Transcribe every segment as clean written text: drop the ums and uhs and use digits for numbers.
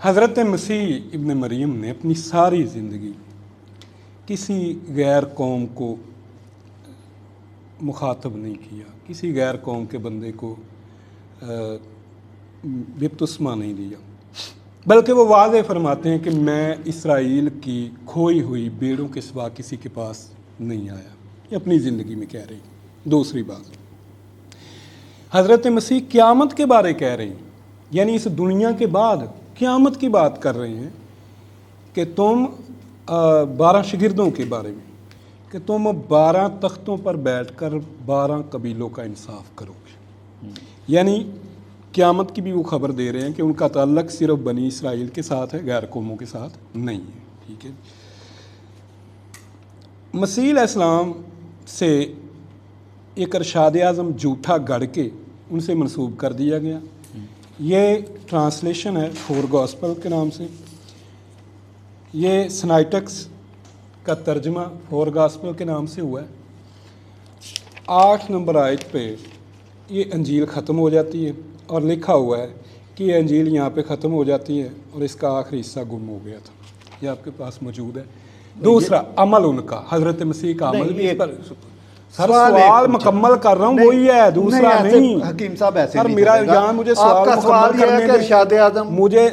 حضرت مسیح ابن مریم نے اپنی ساری زندگی کسی غیر قوم کو مخاطب نہیں کیا، کسی غیر قوم کے بندے کو بپتسمہ نہیں دیا، بلکہ وہ واضح فرماتے ہیں کہ میں اسرائیل کی کھوئی ہوئی بیڑوں کے سوا کسی کے پاس نہیں آیا۔ یہ اپنی زندگی میں کہہ رہے ہیں۔ دوسری بات، حضرت مسیح قیامت کے بارے کہہ رہے ہیں، یعنی اس دنیا کے بعد قیامت کی بات کر رہے ہیں کہ تم 12 شاگردوں کے بارے میں کہ تم 12 تختوں پر بیٹھ کر 12 قبیلوں کا انصاف کرو گے، یعنی قیامت کی بھی وہ خبر دے رہے ہیں کہ ان کا تعلق صرف بنی اسرائیل کے ساتھ ہے، غیر قوموں کے ساتھ نہیں ہے۔ ٹھیک ہے، مسیح علیہ السلام سے ایک ارشاد اعظم جھوٹا گڑھ کے ان سے منسوب کر دیا گیا۔ یہ ٹرانسلیشن ہے فور گاسپل کے نام سے، یہ سنائٹکس کا ترجمہ فور گاسپل کے نام سے ہوا ہے۔ 8 نمبر آیت پہ یہ انجیل ختم ہو جاتی ہے اور لکھا ہوا ہے کہ یہ انجیل یہاں پہ ختم ہو جاتی ہے اور اس کا آخری حصہ گم ہو گیا تھا۔ یہ آپ کے پاس موجود ہے۔ دوسرا، عمل ان کا، حضرت مسیح کا عمل بھی پر سوال مکمل کر رہا ہوں، وہی ہے، دوسرا نہیں۔ حکیم صاحب ایسے سر میرا یہاں مجھے سوال مکمل کرنے دیں، ارشاد اعظم مجھے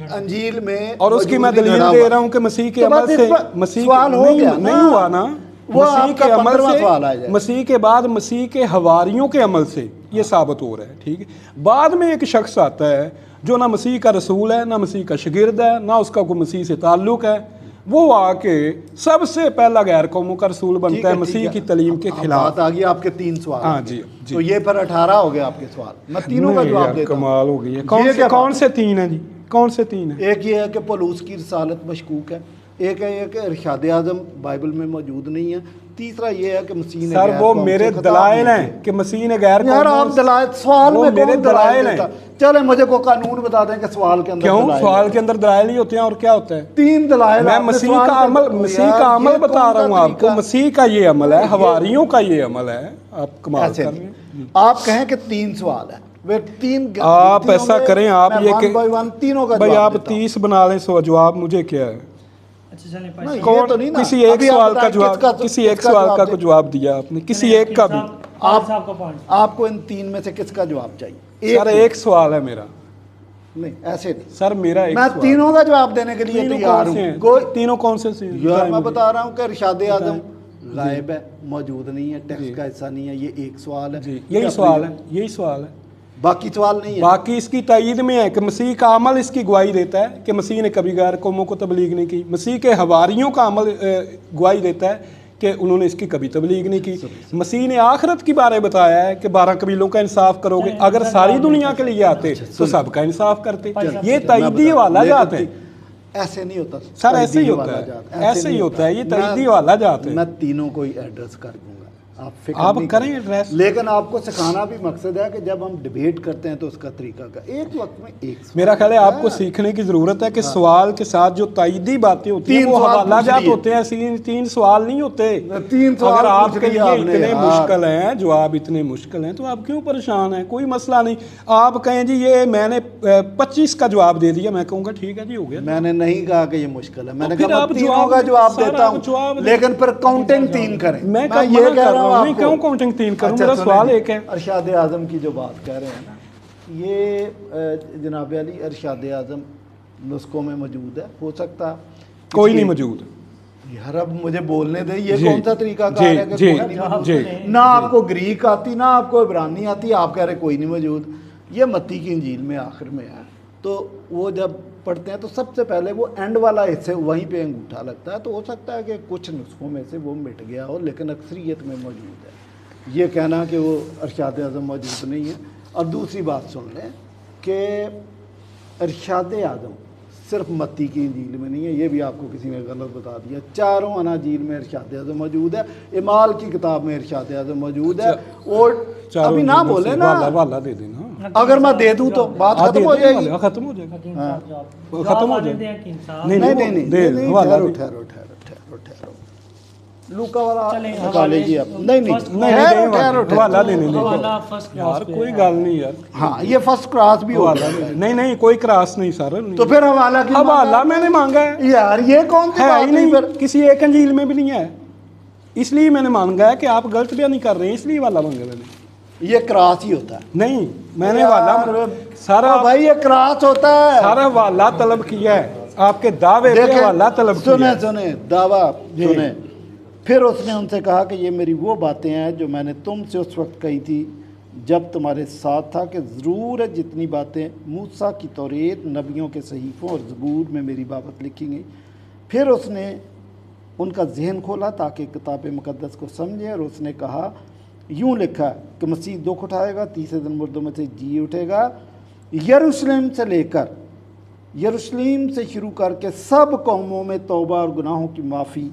انجیل میں اور اس کی میں دلیل دے رہا ہوں کہ مسیح کے عمل سے مسیح نہیں ہوا نا، مسیح کے عمل سے، مسیح کے بعد مسیح کے حواریوں کے عمل سے یہ ثابت ہو رہا ہے۔ ٹھیک ہے، بعد میں ایک شخص آتا ہے جو نہ مسیح کا رسول ہے، نہ مسیح کا شاگرد ہے، نہ اس کا کوئی مسیح سے تعلق ہے، وہ آ کے سب سے پہلا غیر قوموں کا رسول بنتا ہے مسیح کی تعلیم کے خلاف۔ بات آ گئی آپ کے 3 سوال۔ ہاں جی، تو یہ پھر 18 ہو گیا آپ کے سوال، میں تینوں کا جواب دیتا ہوں۔ کمال ہو گئی ہے۔ کون سے 3 ہیں جی؟ کون سے 3 ہیں؟ ایک یہ ہے کہ پولوس کی رسالت مشکوک ہے، ایک ہے یہ کہ ارشاد اعظم بائبل میں موجود نہیں ہے، تیسرا یہ ہے کہ مسیح نے سر وہ میرے دلائل ہیں کہ مسیح نے غیر یار آپ دلائل سوال میں میرے دلائل ہیں۔ چلے مجھے کوئی قانون بتا دیں کہ سوال کے اندر کیوں سوال کے اندر دلائل ہی ہوتے ہیں اور کیا ہوتا ہے؟ 3 دلائل۔ میں مسیح کا عمل بتا رہا ہوں آپ کو، مسیح کا یہ عمل ہے، حواریوں کا یہ عمل ہے۔ آپ کمال کر رہے ہیں، آپ کہیں کہ 3 سوال ہے، آپ ایسا کریں، آپ یہ کہ تینوں کا بھائی آپ 30 بنا لیں، سو جواب مجھے کیا ہے؟ کسی ایک سوال کا جواب، کسی ایک سوال کا کو جواب دیا آپ نے، کسی ایک کا بھی۔ آپ کو ان 3 میں سے کس کا جواب چاہیے؟ سر ایک سوال ہے میرا۔ نہیں ایسے نہیں سر میرا ایک میں سوال، تینوں کا جواب دینے کے لیے تیار ہوں۔ تینوں کون سے؟ یار میں بتا رہا ہوں کہ ارشاد اعظم غائب ہے، موجود نہیں ہے، ٹیکسٹ کا حصہ نہیں ہے، یہ ایک سوال ہے۔ یہی سوال ہے، یہی سوال ہے، باقی سوال نہیں ہے۔ باقی اس کی تائید میں ہے کہ مسیح کا عمل اس کی گواہی دیتا ہے کہ مسیح نے کبھی غیر قوموں کو تبلیغ نہیں کی۔ مسیح کے حواریوں کا عمل گواہی دیتا ہے کہ انہوں نے اس کی کبھی تبلیغ نہیں کی۔ مسیح نے آخرت کے بارے بتایا ہے کہ 12 قبیلوں کا انصاف کرو گے، اگر ساری دنیا کے لیے آتے تو سب کا انصاف کرتے۔ یہ تائیدی والا جاتے ہیں، ایسے نہیں ہوتا سر، ایسے ہی ہوتا ہے، ایسے ہی ہوتا ہے، یہ تائیدی والا جاتے ہیں۔ میں تینوں کو ہی ایڈریس کر دوں گا، آپ کریں ایڈریس، لیکن آپ کو سکھانا بھی مقصد ہے کہ جب ہم ڈیبیٹ کرتے ہیں تو اس کا طریقہ کا ایک وقت میں ایک سوال۔ میرا خیال ہے آپ کو سیکھنے کی ضرورت ہے کہ سوال کے ساتھ جو تائیدی باتیں ہوتی ہیں وہ حوالہ جات ہوتے ہیں، 3 سوال نہیں ہوتے۔ 3 سوال اگر آپ کے لیے اتنے مشکل ہیں، جواب اتنے مشکل ہیں، تو آپ کیوں پریشان ہیں؟ کوئی مسئلہ نہیں، آپ کہیں جی یہ میں نے 25 کا جواب دے دیا، میں کہوں گا ٹھیک ہے جی ہو گیا۔ میں نے نہیں کہا کہ یہ مشکل ہے، میں نے کہا میں تینوں کا جواب دیتا ہوں، لیکن پھر کاؤنٹنگ 3 کریں۔ میں یہ کہہ رہا ہوں نہیں کیوں کاؤنٹنگ 3 کروں، میرا سوال ایک ہے۔ ارشاد اعظم کی جو بات کہہ رہے ہیں نا، یہ جناب علی ارشاد اعظم نسخوں میں موجود ہے، ہو سکتا کوئی نہیں موجود۔ یار اب مجھے بولنے دیں، یہ کون سا طریقہ کار ہے کہ نہ آپ کو گریک آتی نہ آپ کو عبرانی آتی، آپ کہہ رہے کوئی نہیں موجود۔ یہ متی کی انجیل میں آخر میں ہے، تو وہ جب پڑھتے ہیں تو سب سے پہلے وہ اینڈ والا حصے وہیں پہ انگوٹھا لگتا ہے، تو ہو سکتا ہے کہ کچھ نسخوں میں سے وہ مٹ گیا ہو، لیکن اکثریت میں موجود ہے۔ یہ کہنا کہ وہ ارشاد اعظم موجود نہیں ہے۔ اور دوسری بات سن لیں کہ ارشاد اعظم صرف متی کی انجیل میں نہیں ہے، یہ بھی آپ کو کسی نے غلط بتا دیا، 4 اناجیل میں ارشاد اعظم موجود ہے، اعمال کی کتاب میں ارشاد اعظم موجود ہے۔ اور ابھی نہ بولے نا، حوالہ دے دینا، اگر میں دے دوں تو بات ختم ہو جائے گی، ختم ہو جائے گا، ختم ہو جائے گا۔ نہیں ٹھہرو، लूका वाला चलें, निकाले जी आप नहीं नहीं ठहरो, हवाला देने हवाला नहीं फर्स्ट यार, कोई गल नहीं यार, हाँ ये फर्स्ट क्लास भी होगा। नहीं कोई क्रॉस नहीं सर, तो फिर हवाला की हवाला मैंने मांगा है यार, ये कौन सी है बात ही नहीं नहीं, फिर किसी एक अंजील में भी नहीं है, इसलिए मैंने मांगा है कि आप गलत बयान नहीं कर रहे हैं, इसलिए हवाला मांगा मैंने। ये क्रॉस ही होता है। नहीं मैंने हवाला सारा भाई ये क्रॉस होता है। सारा हवाला तलब किया है, आपके दावे पे हवाला तलब किया सुने है। सुने दावा सुने। फिर उसने उनसे कहा कि ये मेरी वो बातें हैं जो मैंने तुमसे उस वक्त कही थी जब तुम्हारे साथ था, कि ज़रूर है जितनी बातें मूसा की तौरेत, नबियों के सहीफ़ों और ज़बूर में मेरी बाबत लिखी गई। फिर उसने उनका जहन खोला ताकि किताब मुक़द्दस को समझे, और उसने कहा यूँ लिखा है कि मसीह दुख उठाएगा, तीसरे दिन मुर्दों में से जी उठेगा, यरूशलेम से लेकर यरूशलेम से शुरू करके सब कौमों में तौबा और गुनाहों की माफ़ी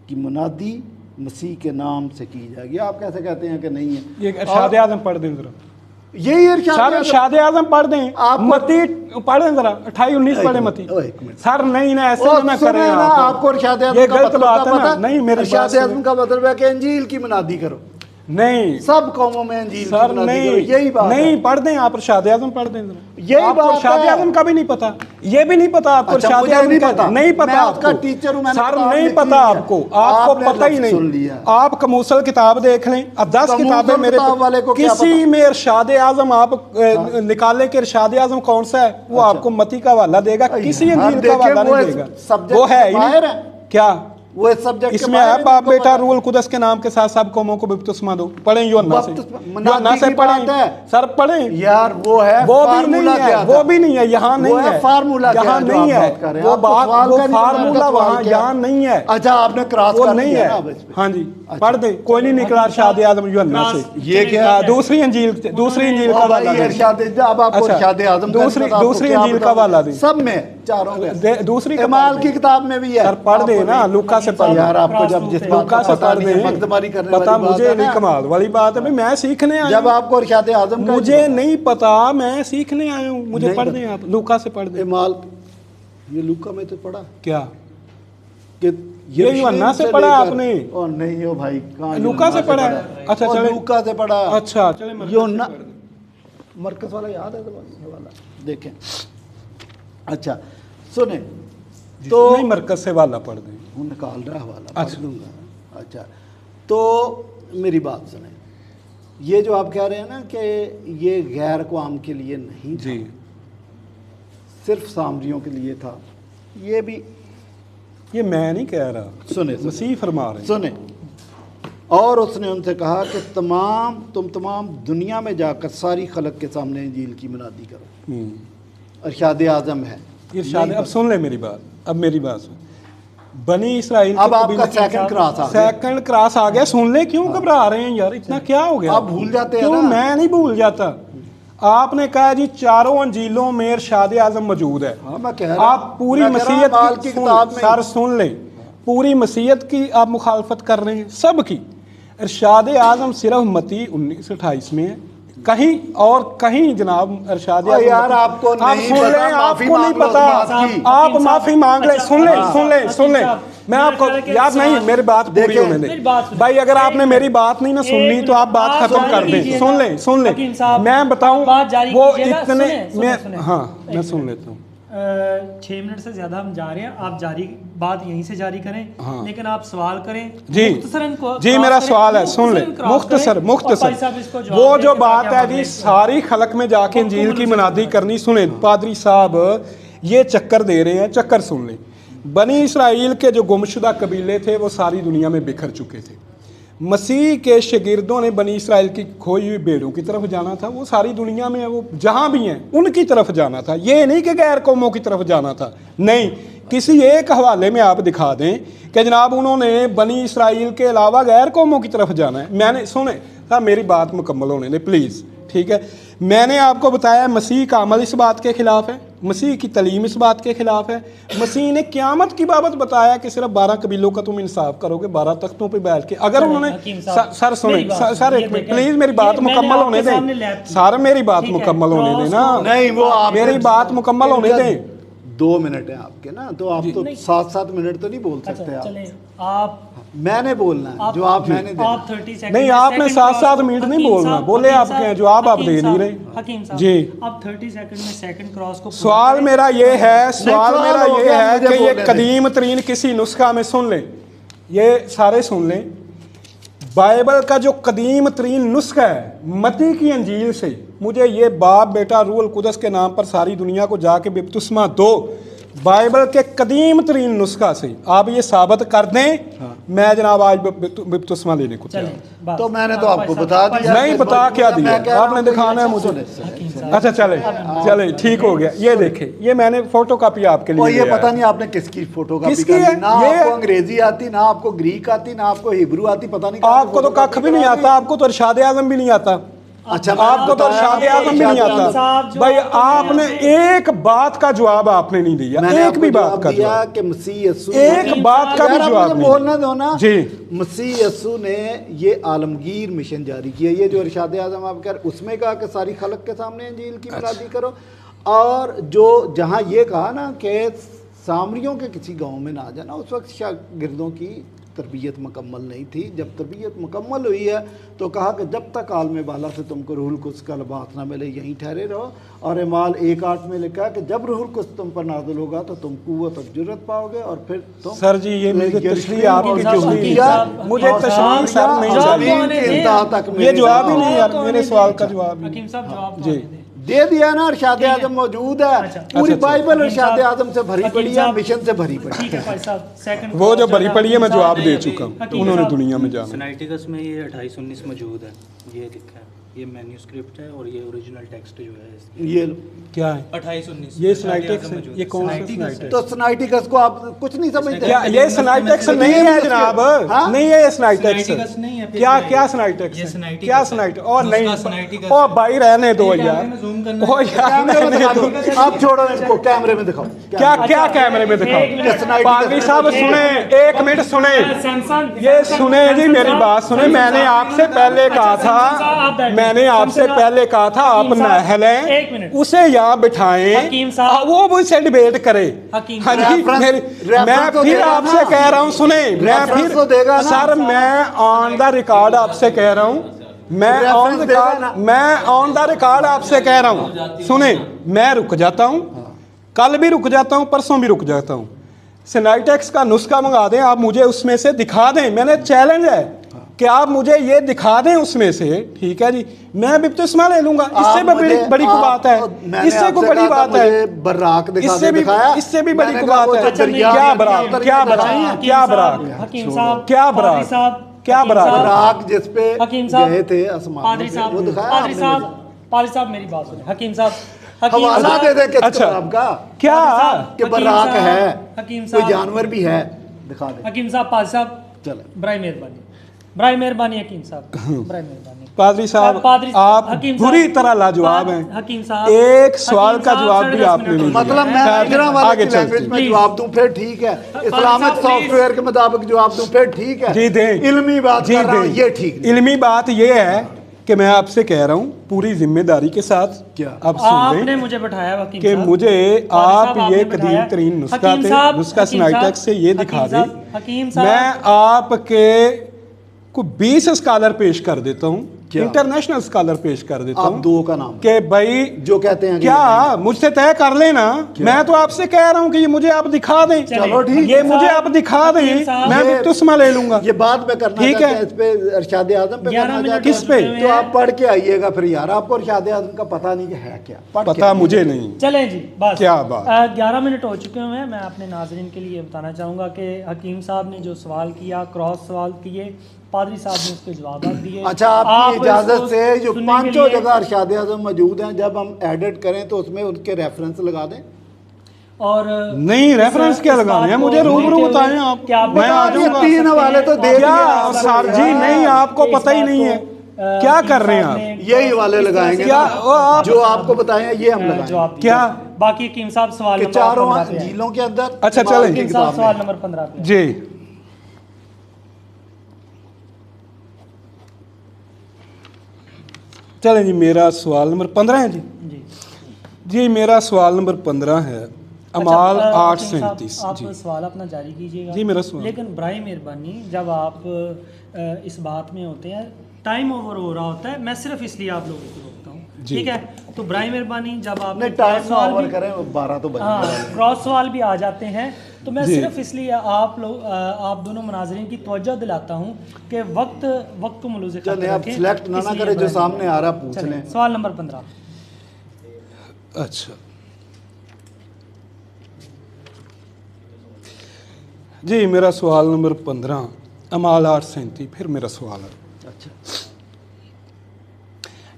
की मुनादी मसीह के नाम से की जाएगी। आप कैसे कहते हैं कि नहीं है? ये इरशाद आज़म पढ़ दें जरा, यही इरशाद इरशाद आज़म पढ़ दें, आप मती पढ़ें जरा, 28-19 पढ़े मती सर। नहीं ना ऐसे ना करें आप, आपको इरशाद आज़म ये का गलत मतलब बात है पता? ना। नहीं मेरी इरशाद आज़म का मतलब है कि अंजील की मुनादी करो, नहीं सब कौमों में अंजील की सर, मुनादी नहीं करो, यही बात नहीं है। पढ़ दें आप, इरशाद आज़म पढ़ दें जरा। यही आपको बात इरशाद है। आज़म का भी नहीं पता, ये भी नहीं पता आपको अच्छा, इरशाद मुझे आज़म नहीं का पता। नहीं पता मैं आपको, उसका टीचर हूं, मैंने सर किताब नहीं लिखी पता है। आपको, आपको आपने पता ही लफ्ज़ सुन नहीं। लिया। आप कमूसल किताब देख लें, अब 10 कमूसल किताबें मेरे किताब वाले को क्या किसी पता? में इरशाद आज़म आप निकाले के इरशाद आज़म कौन सा है, वो आपको मती का हवाला देगा, किसी यार, अंजील का देखिए, हवाला वो नहीं इस देगा, सब्जेक्ट वो है से ही बाहर नहीं। है। क्या वो इस सब्जेक्ट इसमें है बाप बेटा रूल कुदस के नाम के साथ सब कौमों को बपतिस्मा दो, पढ़ें यूहन्ना से, यूहन्ना से पढ़ें सर, पढ़ें यार, वो है वो भी फार्मूला नहीं है, क्या वो था? भी नहीं है, यहाँ नहीं वो है है, फार्मूला क्या यहाँ है जो नहीं आप है, बात कर रहे हैं? वो आपको बात सवाल वो का नहीं पता, फार्मूला सवाल वहाँ क्या है? यहाँ नहीं है। अच्छा, आपने क्रॉस वो कर नहीं लिया है, ना इस पे? हाँ जी पढ़ दे, कोई नहीं निकला इरशाद आज़म यूहन्ना से। ये क्या है? दूसरी अंजील का ओ भाई, हवाला दे। इरशाद अब आपको अच्छा, इरशाद आज़म का दूसरी नहीं पता, आपको दूसरी क्या अंजील का बताऊं? हवाला दे, सब में चारों में, दूसरी इमाल की किताब में भी है। सर पढ़ दे ना, लूका से पढ़। यार, आपको जब जिस बात लूका का से पता पढ़ नहीं है, दे, मकदमारी करने पता वाली बात मुझे है नहीं, ना। कमाल वाली बात है भाई, मैं सीखने आया जब आपको इरशाद आज़म का मुझे नहीं पता, मैं सीखने आया हूँ, मुझे नहीं पढ़ दें आप, लूका से पढ़ दें। इमाल, ये लूका में तो पढ़ा क्या कि ये यूहन्ना से पढ़ा आपने? और नहीं हो भाई, कहाँ लूका से पढ़ा है? अच्छा चले, लूका से पढ़ा। अच्छा चले, यूहन्ना मरकज वाला याद है तो वाला देखें। अच्छा सुने तो नहीं मरकज से वाला पढ़ दें, वो निकाल रहा हवाला, अच्छा। पढ़ दूंगा। अच्छा, तो मेरी बात सुने, ये जो आप कह रहे हैं ना कि ये गैर कौम के लिए नहीं जी, सिर्फ सामरियों के लिए था, ये भी ये मैं नहीं कह रहा, सुने मसीह फरमा रहे हैं। सुने। और उसने उनसे कहा कि तुम तमाम दुनिया में जाकर सारी खलक के सामने इंजील की मुनादी करो। इरशाद आज़म है, इरशाद। अब सुन ले मेरी बात, अब मेरी बात सुन, बनी इसराइल अब आपका सेकंड क्रॉस आ गया। सेकंड क्रॉस आ गया, सुन ले, क्यों घबरा रहे हैं यार, इतना क्या हो गया? आप भूल जाते हैं क्यों? ना। मैं नहीं भूल जाता, आपने कहा जी चारों अंजीलों में इरशाद आज़म मौजूद है। हाँ, मैं कह रहा आप पूरी मैं कह रहा मसीहत बाल की किताब में सर सुन ले, पूरी मसीहत की आप मुखालफत कर रहे हैं, सब की। इरशाद आज़म सिर्फ मती 19:28 में है, कहीं और कहीं जनाब इरशाद आज़म यार, आपको आप नहीं सुन पता, लें, माफी आपको नहीं मांग लो पता, इस बात की। आप माफी मांग ले, सुन ले सुन ले, मैं आपको यार नहीं, मेरी बात पूरी होने दे भाई, अगर आपने मेरी बात नहीं ना सुननी तो आप बात खत्म कर दें। सुन ले मैं बताऊं, वो इतने मैं, हाँ मैं सुन लेता हूँ। 6 मिनट से ज्यादा हम जा रहे हैं, आप बात यहीं से जारी करें। हाँ। लेकिन आप सवाल करें जी जी, मेरा सवाल है, सुन ले, मुख्तसर वो जो बात है जी, सारी खलक में जाके इंजील की मुनादी करनी। सुने पादरी साहब, ये चक्कर दे रहे हैं, चक्कर सुन ले। बनी इसराइल के जो गुमशुदा कबीले थे वो सारी दुनिया में बिखर चुके थे, मसीह के शागिर्दों ने बनी इसराइल की खोई हुई भेड़ों की तरफ जाना था, वो सारी दुनिया में वो जहाँ भी हैं उनकी तरफ जाना था, ये नहीं कि गैर कौमों की तरफ जाना था। नहीं, किसी एक हवाले में आप दिखा दें कि जनाब उन्होंने बनी इसराइल के अलावा गैर कौमों की तरफ जाना है। मैंने सुने साहब, मेरी बात मुकम्मल होने दें प्लीज़, ठीक है। मैंने आपको बताया मसीह का अमल इस बात के ख़िलाफ़ है, मसीह की तलीम इस बात के ख़िलाफ़ है। मसीह ने क़यामत की बाबत बताया कि सिर्फ 12 कबीलों का तुम इंसाफ करोगे 12 तख्तों पे बैठ के। अगर उन्होंने सर सुने सर एक मिनट प्लीज़, मेरी बात मुकम्मल होने दें सर, मेरी बात मुकम्मल होने दें ना, नहीं वो मेरी बात मुकम्मल होने दें। 2 منٹ ہیں آپ کے نا, تو آپ تو 7 منٹ تو نہیں بول سکتے آپ. چلیں آپ میں نے بولنا ہے جواب, میں نے دینا. آپ 30 سیکنڈ نہیں, آپ نے 7 منٹ نہیں بولنا, بولے آپ کے جواب آپ دے نہیں رہے. حکیم صاحب جی, آپ 30 سیکنڈ میں سیکنڈ کراس کو سوال میرا یہ ہے, سوال میرا ہو یہ گیا, ہے مجھے کہ یہ بولنے دیں. قدیم ترین کسی نسخہ میں سن لیں, یہ سارے سن لیں, بائبل کا جو قدیم ترین نسخہ ہے متی کی انجیل سے, مجھے یہ باپ بیٹا روح القدس کے نام پر ساری دنیا کو جا کے بپتسمہ دو, بائبل کے قدیم ترین نسخہ سے آپ یہ ثابت کر دیں, میں جناب آج بپتسمہ لینے کو تیار. تو میں نے تو آپ کو بتا دیا. نہیں بتا کیا دیا, آپ نے دکھانا ہے مجھے. اچھا چلے ٹھیک ہو گیا. یہ دیکھیں, یہ میں نے فوٹو کاپی آپ کے لیے. اور یہ پتہ نہیں آپ نے کس کی فوٹو کاپی کس کی ہے؟ نہ آپ کو انگریزی آتی, نہ آپ کو گریک آتی, نہ آپ کو ہیبرو آتی, پتہ نہیں. آپ کو تو ککھ بھی نہیں آتا, آپ کو تو ارشاد اعظم بھی نہیں آتا. اچھا, آپ کو تو ارشاد اعظم بھی نہیں آتا. بھائی آپ نے ایک بات کا جواب آپ نے نہیں دیا, ایک بھی بات کا جواب, کہ مسیح یسوع ایک بات کا بھی جواب نہیں. بولنے دو نا. جی, مسیح یسوع نے یہ عالمگیر مشن جاری کیا, یہ جو ارشاد اعظم آپ کہہ رہے, اس میں کہا کہ ساری خلق کے سامنے انجیل کی منادی کرو, اور جو جہاں یہ کہا نا کہ سامریوں کے کسی گاؤں میں نہ جانا, اس وقت شاگردوں کی تربیت مکمل نہیں تھی. جب تربیت مکمل ہوئی ہے تو کہا کہ جب تک عالم بالا سے تم کو روح القدس کا لباس نہ ملے یہیں ٹھہرے رہو. اور اعمال 1:8 میں لکھا کہ جب روح القدس تم پر نازل ہوگا تو تم قوت اور جرت پاؤ گے, اور پھر تم. سر جی یہ میری تشریح آپ کی جو ہوئی, مجھے تشریح سر نہیں چاہیے, یہ جواب ہی نہیں یار, میرے سوال کا جواب ہی. حکیم صاحب جواب جی دے دیا نا, ارشاد اعظم موجود ہے, پوری بائبل ارشاد اعظم سے بھری پڑی ہے, مشن سے بھری پڑی ہے. ٹھیک ہے بھائی صاحب, سیکنڈ وہ جو بھری پڑی ہے میں جواب دے چکا ہوں, انہوں نے دنیا میں جانا. سنائٹیکس میں یہ 28:19 موجود ہے, یہ لکھا ہے, یہ مینیوسکرپٹ ہے اور یہ اوریجنل ٹیکسٹ جو ہے یہ کیا ہے 28:19 یہ سنائٹکس ہے, یہ کون سا سنائٹکس؟ تو سنائٹیکس کو آپ کچھ نہیں سمجھتے. کیا یہ سنائٹکس نہیں ہے جناب, نہیں ہے یہ سنائٹکس, کیا کیا سنائٹکس, کیا سنائٹ, اور نہیں او بھائی رہنے دو یار, او یار رہنے دو, آپ چھوڑو ان کو, کیمرے میں دکھاؤ. کیا کیا کیمرے میں دکھاؤ. پادری صاحب سنیں, ایک منٹ سنیں, یہ سنیں جی میری بات سنیں. میں نے آپ سے پہلے کہا تھا, میں نے آپ سے پہلے کہا تھا آپ نہ لیں, اسے یہاں بٹھائیں, وہ مجھ سے ڈیبیٹ کرے. ہاں جی, میں پھر آپ سے کہہ رہا ہوں, سنیں, میں پھر سر میں آن دا ریکارڈ آپ سے کہہ رہا ہوں, میں آن دا ریکارڈ آپ سے کہہ رہا ہوں, سنیں, میں رک جاتا ہوں, کل بھی رک جاتا ہوں, پرسوں بھی رک جاتا ہوں. سنائٹکس کا نسخہ منگا دیں آپ, مجھے اس میں سے دکھا دیں, میں نے چیلنج ہے کہ آپ مجھے یہ دکھا دیں اس میں سے, ٹھیک ہے جی, میں بپتسمہ لے لوں گا. اس سے بھی بڑی کو بات ہے, اس سے کوئی بڑی بات ہے, براق اس سے بھی بڑی کو بات ہے. کیا براق, کیا براق, کیا براق, حکیم صاحب, کیا براق, کیا براق, جس پہ گئے تھے آسمان میں, وہ دکھایا. پادری صاحب میری بات سنیں, حکیم صاحب حوالہ دے دے کس کتاب کا, کیا کہ براق ہے, حکیم کوئی صاحب, جانور بھی ہے, دکھا دیں. حکیم صاحب, پادری صاحب چلیں, برائے مہربانی, برائے مہربانی حکیم صاحب, برائے مہربانی. پادری صاحب آپ بری طرح لاجواب ہیں, حکیم صاحب ایک سوال کا جواب بھی آپ نے نہیں دیا. مطلب میں اجرا والی لینگویج میں جواب دوں پھر ٹھیک ہے, اسلامک سافٹ ویئر کے مطابق جواب دوں پھر ٹھیک ہے, جی دیں, علمی بات کر رہا ہوں, یہ ٹھیک نہیں. علمی بات یہ ہے کہ میں آپ سے کہہ رہا ہوں پوری ذمہ داری کے ساتھ, اب سن لیں مجھے بٹھایا کہ مجھے آپ یہ قدیم ترین نسخہ سنائٹکس سے یہ دکھا دیں. میں آپ کے کو 20 اسکالر پیش کر دیتا ہوں, انٹرنیشنل اسکالر پیش کر دیتا ہوں, آپ دو کا نام کہ بھائی جو کہتے ہیں کیا مجھ سے طے کر لینا. میں تو آپ سے کہہ رہا ہوں کہ یہ مجھے آپ دکھا دیں, چلو ٹھیک, یہ مجھے آپ دکھا دیں, میں بپتسمہ لے لوں گا. یہ بات میں کرنا ٹھیک ہے, اس پہ ارشاد اعظم پہ کرنا چاہتا ہوں. کس پہ؟ تو آپ پڑھ کے آئیے گا پھر یار, آپ کو ارشاد اعظم کا پتہ نہیں کہ ہے کیا, پتہ مجھے نہیں. چلیں جی, بس کیا بات, 11 منٹ ہو چکے ہیں. میں اپنے ناظرین کے لیے بتانا چاہوں گا کہ حکیم صاحب نے جو سوال کیا, کراس سوال کیے, پادری صاحب نے اس کے جوابات دیے. اچھا, آپ کی اجازت سے جو 5 جگہ ارشاد اعظم موجود ہیں, جب ہم ایڈٹ کریں تو اس میں ان کے ریفرنس لگا دیں. اور نہیں ریفرنس کیا لگانے ہیں, مجھے روبرو بتائیں آپ, میں آ جاؤں گا. 3 حوالے تو دے کیا سر جی, نہیں آپ کو پتہ ہی نہیں ہے کیا کر رہے ہیں آپ, یہی حوالے لگائیں گے جو آپ کو بتائیں یہ ہم لگائیں. کیا باقی حکیم صاحب سوال کہ چاروں انجیلوں کے اندر. اچھا چلیں, حکیم صاحب سوال نمبر 15 پہ. جی چلیں جی, میرا سوال نمبر 15 ہے. جی جی میرا سوال نمبر 15 ہے. امال اچھا، 837 آپ جی سوال اپنا جاری کیجیے گا جی میرا سوال لیکن برائے مہربانی جب آپ اس بات میں ہوتے ہیں ٹائم اوور ہو رہا ہوتا ہے، میں صرف اس لیے آپ لوگوں کو روکتا ہوں، جی ٹھیک ہے؟ تو برائے مہربانی جب آپ نہیں ٹائم نہ اوور کریں 12 تو بجے ہاں کراس سوال بھی آ جاتے ہیں تو میں جی صرف اس لیے آپ دونوں مناظرین کی توجہ دلاتا ہوں کہ وقت کو ملوز خاطر چلیں آپ رکھیں، سلیکٹ نہ اس لیے کریں جو برائے سامنے آ رہا پوچھ چلیں، لیں۔ سوال نمبر 15 اچھا جی میرا سوال نمبر 15 امال 837 پھر میرا سوال ہے اچھا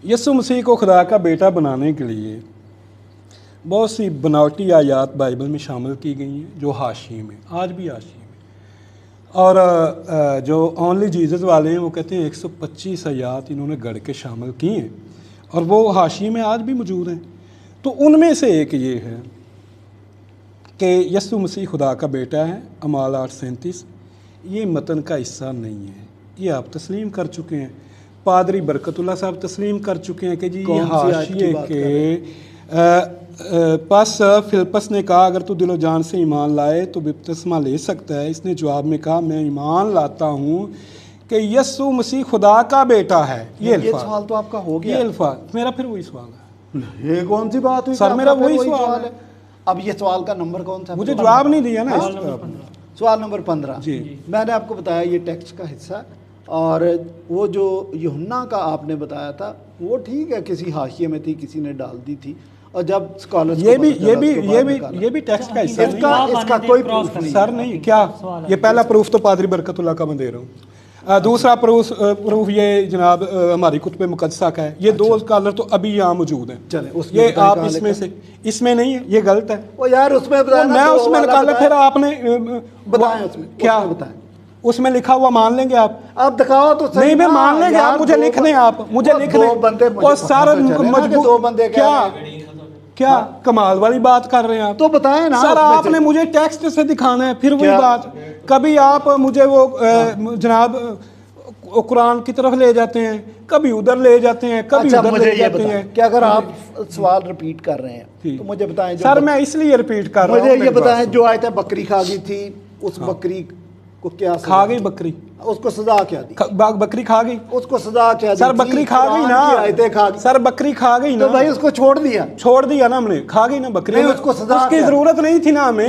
یسوع مسیح کو خدا کا بیٹا بنانے کے لیے بہت سی بناوٹی آیات بائبل میں شامل کی گئی ہیں جو حاشیے میں آج بھی حاشیے میں، اور جو اونلی جیزس والے ہیں وہ کہتے ہیں 125 آیات انہوں نے گڑھ کے شامل کی ہیں اور وہ حاشیے میں آج بھی موجود ہیں۔ تو ان میں سے ایک یہ ہے کہ یسوع مسیح خدا کا بیٹا ہے، امال 837 یہ متن کا حصہ نہیں ہے، یہ آپ تسلیم کر چکے ہیں، پادری برکت اللہ صاحب تسلیم کر چکے ہیں کہ جی یہ کون سی آیت کی حاشیے بات کر کے رہے پس فلپس نے کہا اگر تو دل و جان سے ایمان لائے تو بپتسمہ لے سکتا ہے۔ اس نے جواب میں کہا میں ایمان لاتا ہوں کہ یسوع مسیح خدا کا بیٹا ہے۔ یہ الفاظ سوال تو آپ کا ہو گیا، یہ الفاظ میرا پھر وہی سوال ہے یہ کون سی بات ہوئی سر، کہ میرا آپ کا وہی پھر سوال ہے۔ اب یہ سوال کا نمبر کون سا؟ مجھے جواب نہیں دیا نا سوال نمبر 15 سوال نمبر 15 جی میں نے آپ کو بتایا یہ ٹیکسٹ کا حصہ ہے، اور وہ جو یوحنا کا آپ نے بتایا تھا وہ ٹھیک ہے کسی حاشیے میں تھی کسی نے ڈال دی تھی، اور جب اسکالرز یہ بھی ٹیکسٹ کا حصہ اس کا کوئی پروف نہیں سر نہیں کیا یہ پہلا پروف تو پادری برکت اللہ کا میں دے رہا ہوں، دوسرا پروف یہ جناب ہماری کتب مقدسہ کا ہے، یہ دو اسکالر تو ابھی یہاں موجود ہیں، چلیں اس میں یہ آپ اس میں سے اس میں نہیں ہے، یہ غلط ہے، وہ یار اس میں میں اس میں نکالا پھر آپ نے بتائیں اس میں کیا بتائیں اس میں لکھا ہوا مان لیں گے آپ دکھاؤ تو نہیں میں مان لیں گے آپ مجھے لکھ دیں آپ مجھے لکھ دیں اور سارا مجبور کیا کمال والی بات کر رہے ہیں آپ تو بتائیں نا سر آپ نے مجھے ٹیکسٹ سے دکھانا ہے پھر وہی بات کبھی آپ مجھے وہ جناب قرآن کی طرف لے جاتے ہیں کبھی ادھر لے جاتے ہیں کبھی ادھر لے جاتے ہیں کہ اگر آپ سوال ریپیٹ کر رہے ہیں تو مجھے بتائیں سر میں اس لیے ریپیٹ کر رہا ہوں مجھے یہ بتائیں جو آیت بکری کھا گئی تھی اس بکری کو کیا کھا گئی بکری اس کو سزا کیا دی بکری کھا گئی اس کو سزا کیا دی سر بکری کھا گئی نا سر بکری کھا گئی نا تو بھائی اس کو چھوڑ دیا نا ہم نے کھا گئی نا بکری اس کو سزا اس کی ضرورت نہیں تھی نا ہمیں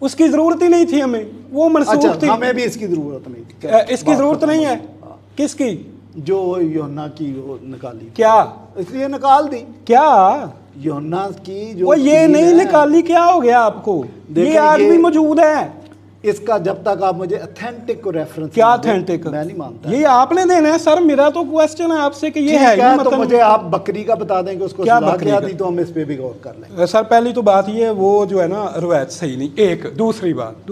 اس کی ضرورت ہی نہیں تھی ہمیں وہ منسوخ تھی ہمیں بھی اس کی ضرورت نہیں تھی اس کی ضرورت نہیں ہے کس کی جو یوحنا کی وہ نکالی کیا اس لیے نکال دی کیا یوحنا کی جو وہ یہ نہیں نکالی کیا ہو گیا آپ کو یہ آج بھی موجود ہے اس کا جب تک آپ مجھے اتھینٹک کو ریفرنس کیا اتھینٹک میں نہیں مانتا یہ آپ نے دینا ہے سر میرا تو کوسچن ہے آپ سے کہ یہ ہے کیا تو مجھے آپ بکری کا بتا دیں کہ اس کو سزا کیا دی تو ہم اس پہ بھی غور کر لیں سر پہلی تو بات یہ وہ جو ہے نا روایت صحیح نہیں ایک دوسری بات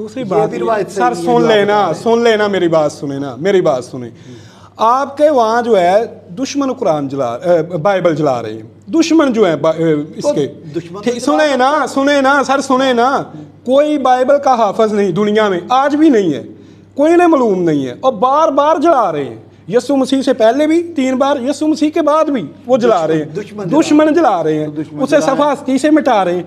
سر سن لینا میری بات سنیں آپ کے وہاں جو ہے دشمن قرآن بائبل جلا رہے ہیں دشمن جو ہے اس کے سنیں نا سر سنیں نا کوئی بائبل کا حافظ نہیں دنیا میں آج بھی نہیں ہے کوئی نے معلوم نہیں ہے اور بار بار جلا رہے ہیں یسوع مسیح سے پہلے بھی 3 بار یسوع مسیح کے بعد بھی وہ جلا رہے ہیں دشمن جلا رہے ہیں اسے صفحہ 80 سے مٹا رہے ہیں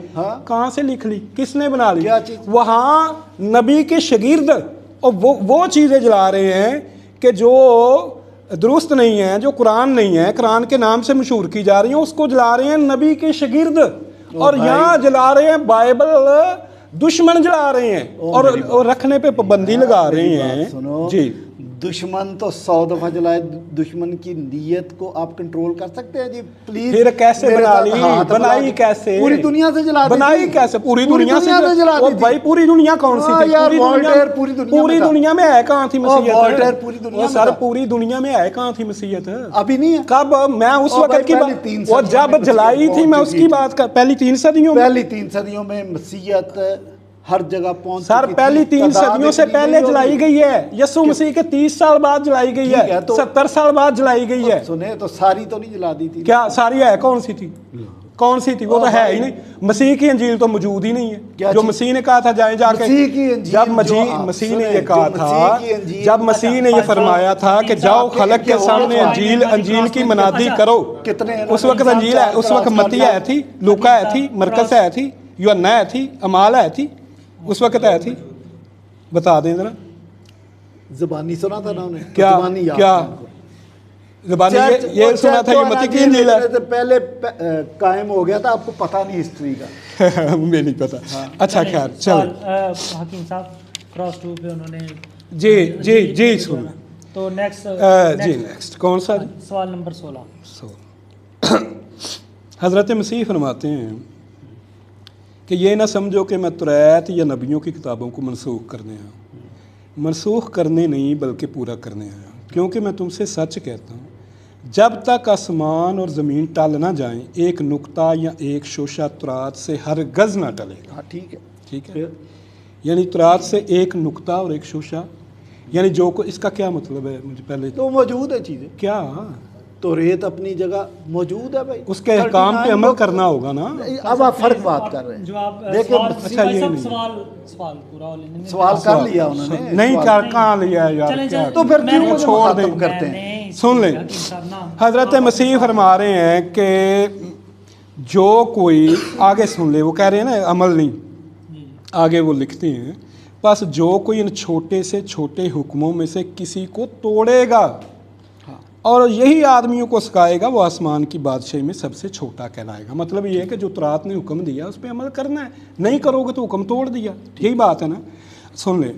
کہاں سے لکھ لی کس نے بنا لی وہاں نبی کے شاگرد اور وہ چیزیں جلا رہے ہیں کہ جو درست نہیں ہے جو قرآن نہیں ہے قرآن کے نام سے مشہور کی جا رہی ہیں اس کو جلا رہے ہیں نبی کے شاگرد اور یہاں جلا رہے ہیں بائبل دشمن جلا رہے ہیں اور رکھنے پہ پابندی لگا رہے ہیں جی دشمن تو 100 دفعہ جلائے دشمن کی نیت کو آپ کنٹرول کر سکتے ہیں جی پلیز پھر کیسے بنا لی بنائی کیسے پوری دنیا سے جلا دی بنائی کیسے پوری دنیا سے جلا دی بھائی پوری دنیا کون سی تھی پوری دنیا میں ہے کہاں تھی مسیحیت سر پوری دنیا میں ہے کہاں تھی مسیحیت ابھی نہیں ہے کب میں اس وقت کی بات وہ جب جلائی تھی میں اس کی بات کر پہلی 3 صدیوں میں مسیحیت ہر جگہ پہنچ سر پہلی 3 صدیوں سے پہلے جلائی گئی ہے یسوع مسیح کے 30 سال بعد جلائی گئی ہے 70 سال بعد جلائی گئی ہے سنیں تو ساری تو نہیں جلا دی تھی کیا ساری ہے کون سی تھی وہ تو ہے ہی نہیں مسیح کی انجیل تو موجود ہی نہیں ہے جو مسیح نے کہا تھا جائیں جا کے جب مسیح نے یہ کہا تھا جب مسیح نے یہ فرمایا تھا کہ جاؤ خلق کے سامنے انجیل کی منادی کرو اس وقت انجیل ہے اس وقت متی ہے تھی لوکا ہے تھی مرکز ہے تھی या न है थी, अमाल है थी, उस वक्त है थी? बता दें ज़रा। ज़बानी सुना था ना उन्हें? क्या ज़बानी याद क्या था उनको। ज़बानी ये सुना था ये मत्ती की इंजील है? पहले कायम हो गया था, आपको पता नहीं हिस्ट्री का। मुझे नहीं पता। अच्छा खैर चल हकीम साहब क्रॉस 2 पे उन्होंने जी जी जी सुन तो नेक्स्ट जी नेक्स्ट कौन सा? सवाल नंबर 16। हज़रत मसीह फरमाते हैं कि ये ना समझो कि मैं तुरैत या नबियों की किताबों को मनसूख करने आया हूँ। मनसूख करने नहीं बल्कि पूरा करने आया हूँ, क्योंकि मैं तुमसे सच कहता हूँ जब तक आसमान और ज़मीन टल ना जाएं, एक नुक्ता या एक शोशा तुरात से हरगज़ ना टलेगा। हाँ ठीक है। ठीक है, यानी तुरात से एक नुक्ता और एक शोशा, यानी जो को इसका क्या मतलब है? मुझे पहले तो मौजूद है चीज़ें, क्या तो रेत अपनी जगह मौजूद है भाई, उसके अहकाम पे अमल करना होगा ना। अब आप फर्क बात कर रहे हैं। जो आप देखिए, अच्छा, ये नहीं। सवाल पूरा हो लेने सवाल कर लिया उन्होंने, नहीं कर कहाँ लिया यार? चलें, क्या? तो फिर क्यों मुझे छोड़ मुखातब दें। करते हैं? सुन लें, हज़रत मसीह फरमा रहे हैं कि जो कोई आगे सुन ले, वो कह रहे हैं ना अमल नहीं, आगे वो लिखते हैं बस जो कोई इन छोटे से छोटे हुक्मों में से किसी को तोड़ेगा और यही आदमियों को सिखाएगा, वो आसमान की बादशाही में सबसे छोटा कहलाएगा। मतलब ये है कि जो तुरात ने हुक्म दिया उस पर अमल करना है, नहीं करोगे तो हुक्म तोड़ दिया। यही बात है ना, सुन ले।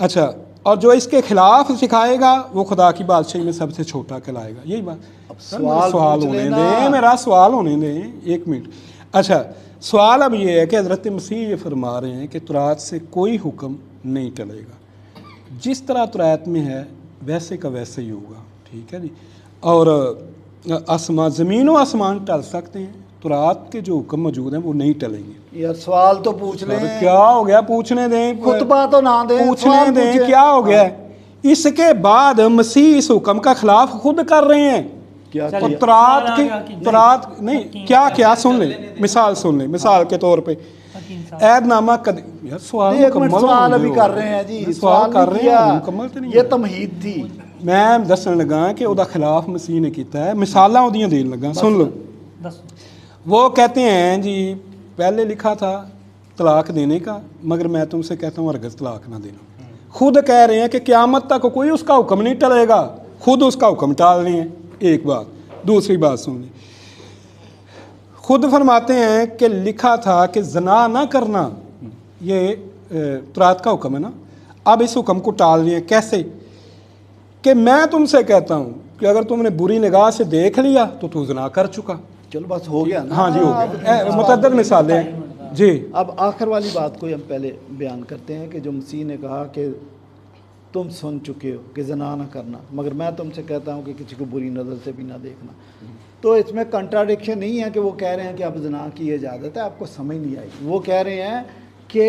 अच्छा, और जो इसके खिलाफ सिखाएगा वो खुदा की बादशाही में सबसे छोटा कहलाएगा। यही बात। सवाल होने दें, मेरा सवाल होने दें, 1 मिनट। अच्छा, सवाल अब ये है कि हज़रत मसीह ये फरमा रहे हैं कि तुरात से कोई हुक्म नहीं टलेगा, जिस तरह तुरात में है वैसे का वैसे ही होगा। ठीक है जी। और आसमान, ज़मीन और आसमान टल सकते हैं, तुरात के जो हुक्म मौजूद हैं वो नहीं टलेंगे। यार सवाल तो पूछ लें। क्या हो गया? पूछने दें, खुतबा तो ना दें, पूछने दें, क्या हो गया? इसके बाद मसीह इस हुक्म का खिलाफ खुद कर रहे हैं। क्या और तुरात नहीं, क्या क्या सुन ले, मिसाल सुन ले, मिसाल के तौर पे ऐदनामा यार सवाल मुकम्मल सवाल अभी कर रहे हैं जी, सवाल कर रहे हैं मुकम्मल तो नहीं। ये तमहीद थी। मैं दसन लगा कि ਉਹਦਾ खिलाफ मसीह ने किया है, मिसालां ਉਹਦੀਆਂ देन लगा। सुन लो, वो कहते हैं जी पहले लिखा था तलाक देने का, मगर मैं तुमसे कहता हूँ हरगिज़ तलाक ना देना। खुद कह रहे हैं कि क़यामत तक कोई उसका हुक्म नहीं टलेगा, खुद उसका हुक्म टाल रहे हैं। एक बात। दूसरी बात सुन ली, खुद फरमाते हैं कि लिखा था कि ज़ना ना करना, ये तुरात का हुक्म है ना, अब इस हुक्म को टाल रहे हैं। कैसे? कि मैं तुमसे कहता हूँ कि अगर तुमने बुरी निगाह से देख लिया तो तू ज़ना कर चुका। चलो बस हो गया ना। हाँ जी, हो गया। मुतअद्दिद मिसालें जी। अब आखिर वाली बात को हम पहले बयान करते हैं कि जो मसीह ने कहा कि तुम सुन चुके हो कि ज़ना ना करना, मगर मैं तुमसे कहता हूँ कि किसी को बुरी नज़र से भी ना देखना। तो इसमें कंट्राडिक्शन नहीं है कि वो कह रहे हैं कि अब ज़ना की इजाज़त है, आपको समझ नहीं आई। वो कह रहे हैं कि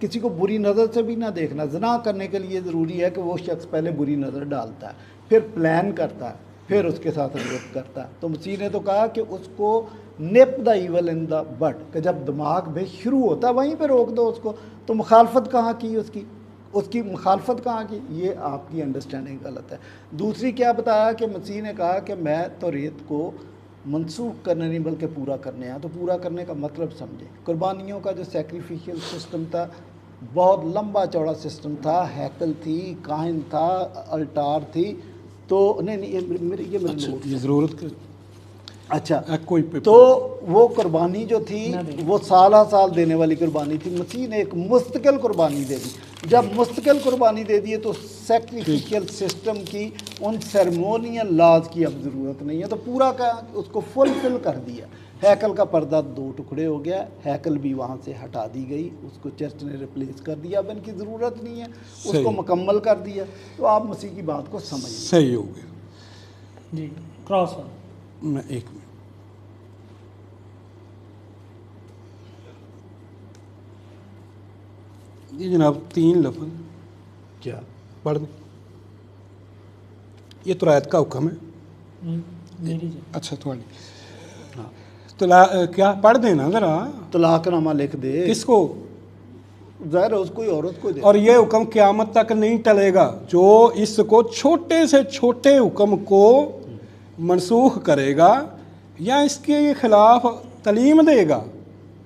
किसी को बुरी नज़र से भी ना देखना। ज़ना करने के लिए ज़रूरी है कि वो शख्स पहले बुरी नज़र डालता है, फिर प्लान करता है, फिर उसके साथ रिलेट करता है। तो मसीह ने तो कहा कि उसको nip the evil in the bud, कि जब दिमाग में शुरू होता है वहीं पे रोक दो उसको। तो मुखालफत कहाँ की उसकी मुखालफत कहाँ की? ये आपकी अंडरस्टैंडिंग गलत है। दूसरी क्या बताया कि मसीह ने कहा कि मैं तो रेत को मनसूख करने नहीं बल्कि पूरा करने आया। तो पूरा करने का मतलब समझे, कुर्बानियों का जो सैक्रिफिशियल सिस्टम था बहुत लंबा चौड़ा सिस्टम था, हैकल थी, काहिन था, अल्टार थी। तो नहीं ये मेरी ज़रूरत अच्छा कोई तो वो कुर्बानी जो थी वो साल साल देने वाली कुर्बानी थी। मसीह ने एक मुस्तकिल कुर्बानी दे दी। जब मुस्तकिल कुर्बानी दे दी है तो सैक्रिफिशियल सिस्टम की, उन सेरेमोनियल लाज की अब ज़रूरत नहीं है। तो पूरा का उसको फुलफिल कर दिया। हैकल का पर्दा 2 टुकड़े हो गया, हैकल भी वहाँ से हटा दी गई, उसको चर्च ने रिप्लेस कर दिया। अब इनकी ज़रूरत नहीं है, उसको मुकम्मल कर दिया। तो आप मसीह की बात को समझिए। सही हो गया जी। क्रॉस मैं 1 मिनट, ये जनाब 3 लफ्ज़ क्या पढ़ दें। ये तो रायत का हुक्म है। मेरी अच्छा थोड़ी हाँ तो क्या पढ़ देना ज़रा। तलाकनामा लिख दे। किसको? ज़ाहिर है उसको, औरत को दे। और ये हुक्म क़यामत तक नहीं टलेगा। जो इसको छोटे से छोटे हुक्म को मनसूख करेगा या इसके खिलाफ तलीम देगा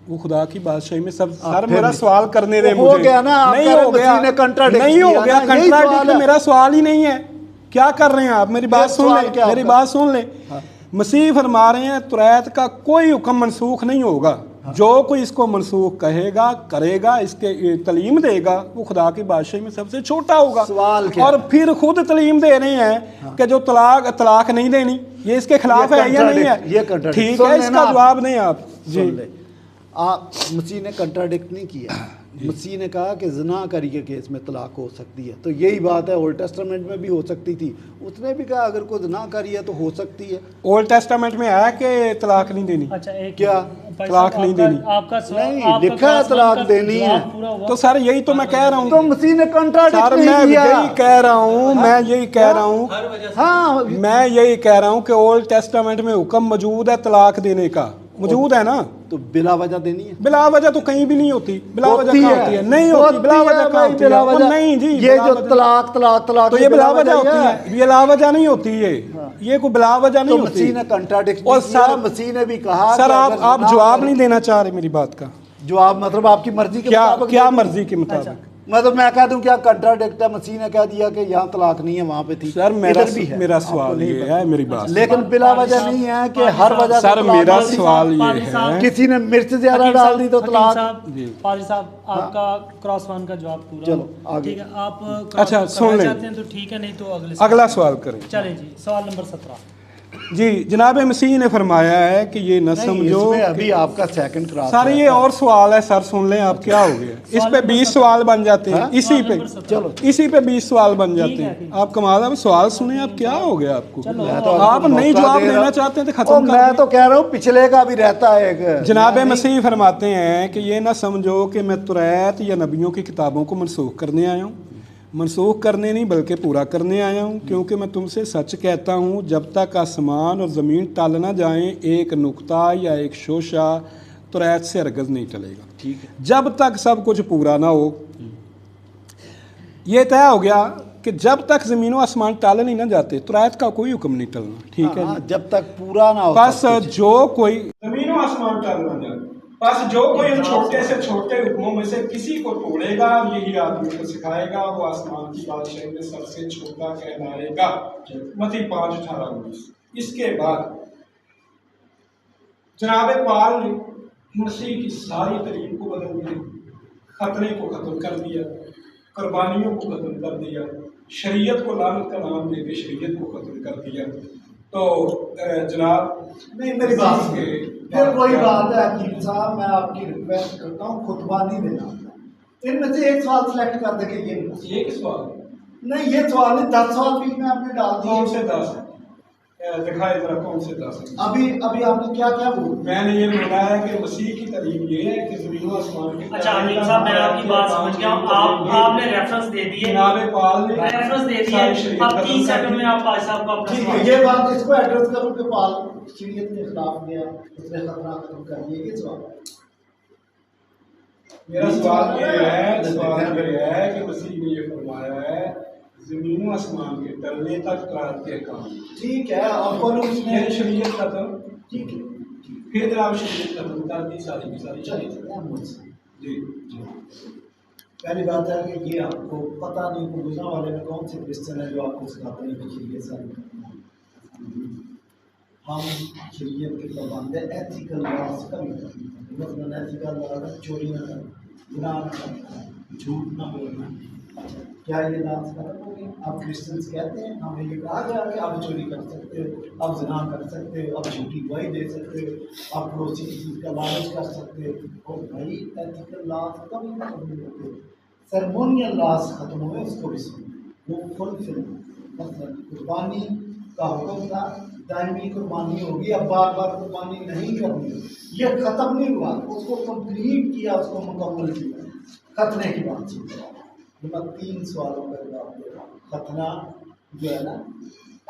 वो खुदा की बादशाही में सब। आप सर फिर मेरा भी- सवाल करने दे हो मुझे। गया ना, आप नहीं कह रहे हो गया, मसीह ने contradict नहीं हो किया गया ना, यही सवाल कंट्राडिक्ट, है। मेरा सवाल ही नहीं है। क्या कर रहे हैं आप? मेरी बात ये सुन सवाल लें, क्या मेरी आपका? बात सुन लें। मसीह फरमा रहे हैं तुरैत का कोई हुक्म मनसूख नहीं होगा। जो कोई इसको मनसूख कहेगा करेगा, इसके तलीम देगा, वो खुदा की बादशाही में सबसे छोटा होगा। सवाल क्या और है? फिर खुद तलीम दे रहे हैं कि जो तलाक नहीं देनी, ये इसके खिलाफ है या नहीं है? ये contradict- ठीक सुन है, लेना इसका आप। जवाब नहीं आप जी। सुन ले, आप मसीह ने कंट्राडिक्ट नहीं किया। मसीह ने कहा कि ज़िना करी के केस में तलाक हो सकती है, तो यही बात है ओल्ड टेस्टामेंट में भी हो सकती थी। उसने भी कहा अगर कोई ज़िना करी है तो हो सकती है। ओल्ड टेस्टामेंट में आया कि तलाक नहीं देनी? अच्छा एक क्या? भाई तलाक साहब, नहीं आपका- देनी? आपका सवाल- नहीं, आपका लिखा है क्लास वन तलाक का देनी जवाब है। पूरा हुआ। तो सर यही तो मैं कह रहा हूँ। तो मसीह ने कंट्राडिक्ट सर नहीं मैं किया। यही कह रहा हूँ, मैं यही कह रहा हूँ, हाँ, मैं यही कह रहा हूँ कि ओल्ड टेस्टामेंट में हुक्म मौजूद है तलाक देने का, मौजूद है ना? तो बिला वजह देनी है। बिला वजह तो कहीं भी नहीं होती। बिला वजह होती कहाँ होती है? नहीं होती। बिला वजह कहाँ भाई, होती है? बिला वो वजह। नहीं जी, ये बिला जो वजह- तलाक तो ये बिला वजह होती है, ये बिला वजह नहीं होती। ये कोई बिला वजह तो नहीं होती। मसीह ने कंट्राडिक्ट और नहीं किया। सर- मसीह ने भी कहा सर कि आप अगर आप ज़िना जवाब करे- नहीं देना चाह रहे मेरी बात का। जवाब मतलब आपकी मर्जी के क्या मुताबिक क्या देनी है। मर्जी के मुताबिक? मतलब मैं कह दूं क्या कंट्राडिक्ट है? मसीह ने कह दिया कि यहाँ तलाक नहीं है, वहाँ पे थी। सर मेरा इधर भी है। मेरा आपको सवाल नहीं ये पता। है, मेरी बात। लेकिन बिला वजह नहीं है कि हर वजह से सर तलाक मेरा होती है। सवाल ये पादरी साहब- है, किसी ने मिर्च ज्यादा हकीम डाल साहब- दी तो हकीम तलाक। साहब, जी। पादरी साहब आपका क्रॉस वन का जवाब पूरा चलो, हुआ। आगे। ठीक है, आप अच्छा, क्रॉस सुन करना लें। चाहते हैं तो ठीक है, नहीं तो अगला सवाल करें। चले जी, सवाल नंबर 17। जी जनाब मसीह ने फरमाया है कि ये न नहीं, समझो इसमें अभी आपका सेकंड क्रॉस सर ये और सवाल है सर, सुन लें आप। क्या हो गया इस पे? 20 सवाल बन जाते हैं इसी पे। चलो इसी पे 20 सवाल बन जाते ठीक है, हैं। ठीक आप कमाल है, सवाल सुने आप। क्या हो गया आपको? चलो, मैं तो आप आपको नहीं मौका जवाब दे रहा देना हूं। चाहते हैं तो ओ, खत्म कर मैं दें। तो कह रहा हूँ पिछले का भी रहता है एक। जनाब मैं नहीं- मसीह फरमाते हैं कि ये ना समझो कि मैं तुरैत या नबियों की किताबों को मनसूख करने आया हूँ। मनसूख करने नहीं बल्कि पूरा करने आया हूँ, क्योंकि मैं तुमसे सच कहता हूँ जब तक आसमान और ज़मीन टल ना जाएं एक नुक्ता या एक शोशा तुरैत से हरगिज़ नहीं टलेगा। ठीक है। जब तक सब कुछ पूरा ना हो। ये तय हो गया कि जब तक ज़मीन और आसमान टल नहीं ना जाते तुरैत का कोई हुक्म नहीं टलना। ठीक है हाँ, जी? जब तक पूरा ना हो बस सब कुछ। जो कोई ज़मीन और आसमान टल ना जाए, बस जो कोई उन छोटे से छोटे हुक्मों में से किसी को तोड़ेगा यही आदमी को सिखाएगा, वो आसमान की बादशाही में सबसे छोटा कहलाएगा। मत्ती 5:18-19। इसके बाद जनाब पाल ने मसीह की सारी तरीक को बदल दिया, खतरे को ख़त्म कर दिया, कुर्बानियों को ख़त्म कर दिया, शरीयत को लानत का नाम देकर शरीयत को ख़त्म कर दिया। तो जनाब नहीं, मेरी बात मसीह सुनिए। के फिर वही बात है हकीम साहब, मैं आपकी रिक्वेस्ट करता हूँ खुतबा नहीं देना। इनमें से एक सवाल सेलेक्ट कर दे कि ये एक सवाल नहीं, ये सवाल नहीं, 10 सवाल बीच में आपने डाल कौन से दिए। 10 दिखाए जरा, कौन से 10? अभी अभी आपने क्या क्या बोला? मैंने ये बोला है कि मसीह की तालीम ये है कि ज़मीन और आसमान की अच्छा हकीम साहब, मैं आपकी बात समझ गया हूँ। आपने रेफरेंस दे दिए, जनाब पाल ने रेफरेंस दे दिए। सारी शरीयत अब खत्म 30 कर सेकंड दी। में आप भाई साहब को अपना ठीक सवाल- है, ये बात इसको एड्रेस करूँ कि पाल शरीयत के खिलाफ गया, उसने खतरा खत्म कर दिया, ये सवाल। मेरा सवाल ये है कि मसीह ने ये फरमाया है ज़मीन और आसमान के टलने तक रात के काम। ठीक है, और कौन ये शरीयत खत्म। ठीक है, फिर जनाब शरीयत खत्म कर दी सारी की सारी। चलिए जी पहली बात है कि ये आपको पता नहीं कि गुजरा वाले में कौन से क्रिश्चन है जो आपको सिखाते हैं कि शरीयत सारी हम शरीयत के पाबंद है। एथिकल लॉस का मतलब एथिकल लॉस चोरी ना करना, गुनाह ना करना, झूठ ना बोलना। क्या ये लॉस खत्म हो गया? आप क्रिश्चियंस कहते हैं हमें ये कहा गया कि आप चोरी कर सकते हो, आप ज़िना कर सकते हो, आप झूठी गवाही दे सकते हो, आप पड़ोसी की चीज़ का लालच कर सकते हो। और भाई एथिकल लॉस कभी खत्म नहीं होते, सेरेमोनियल लॉस खत्म हुए, उसको भी सुनो, वो फुलफिल। मतलब कुर्बानी का हुक्म था, दायमी कुर्बानी होगी, अब बार बार कुर्बानी नहीं करनी, ये ख़त्म नहीं हुआ, उसको कंप्लीट किया, उसको मुकम्मल किया। खतने की बात चीज़ मैं 3 सवालों का जवाब दे रहा हूँ। खतना जो है ना,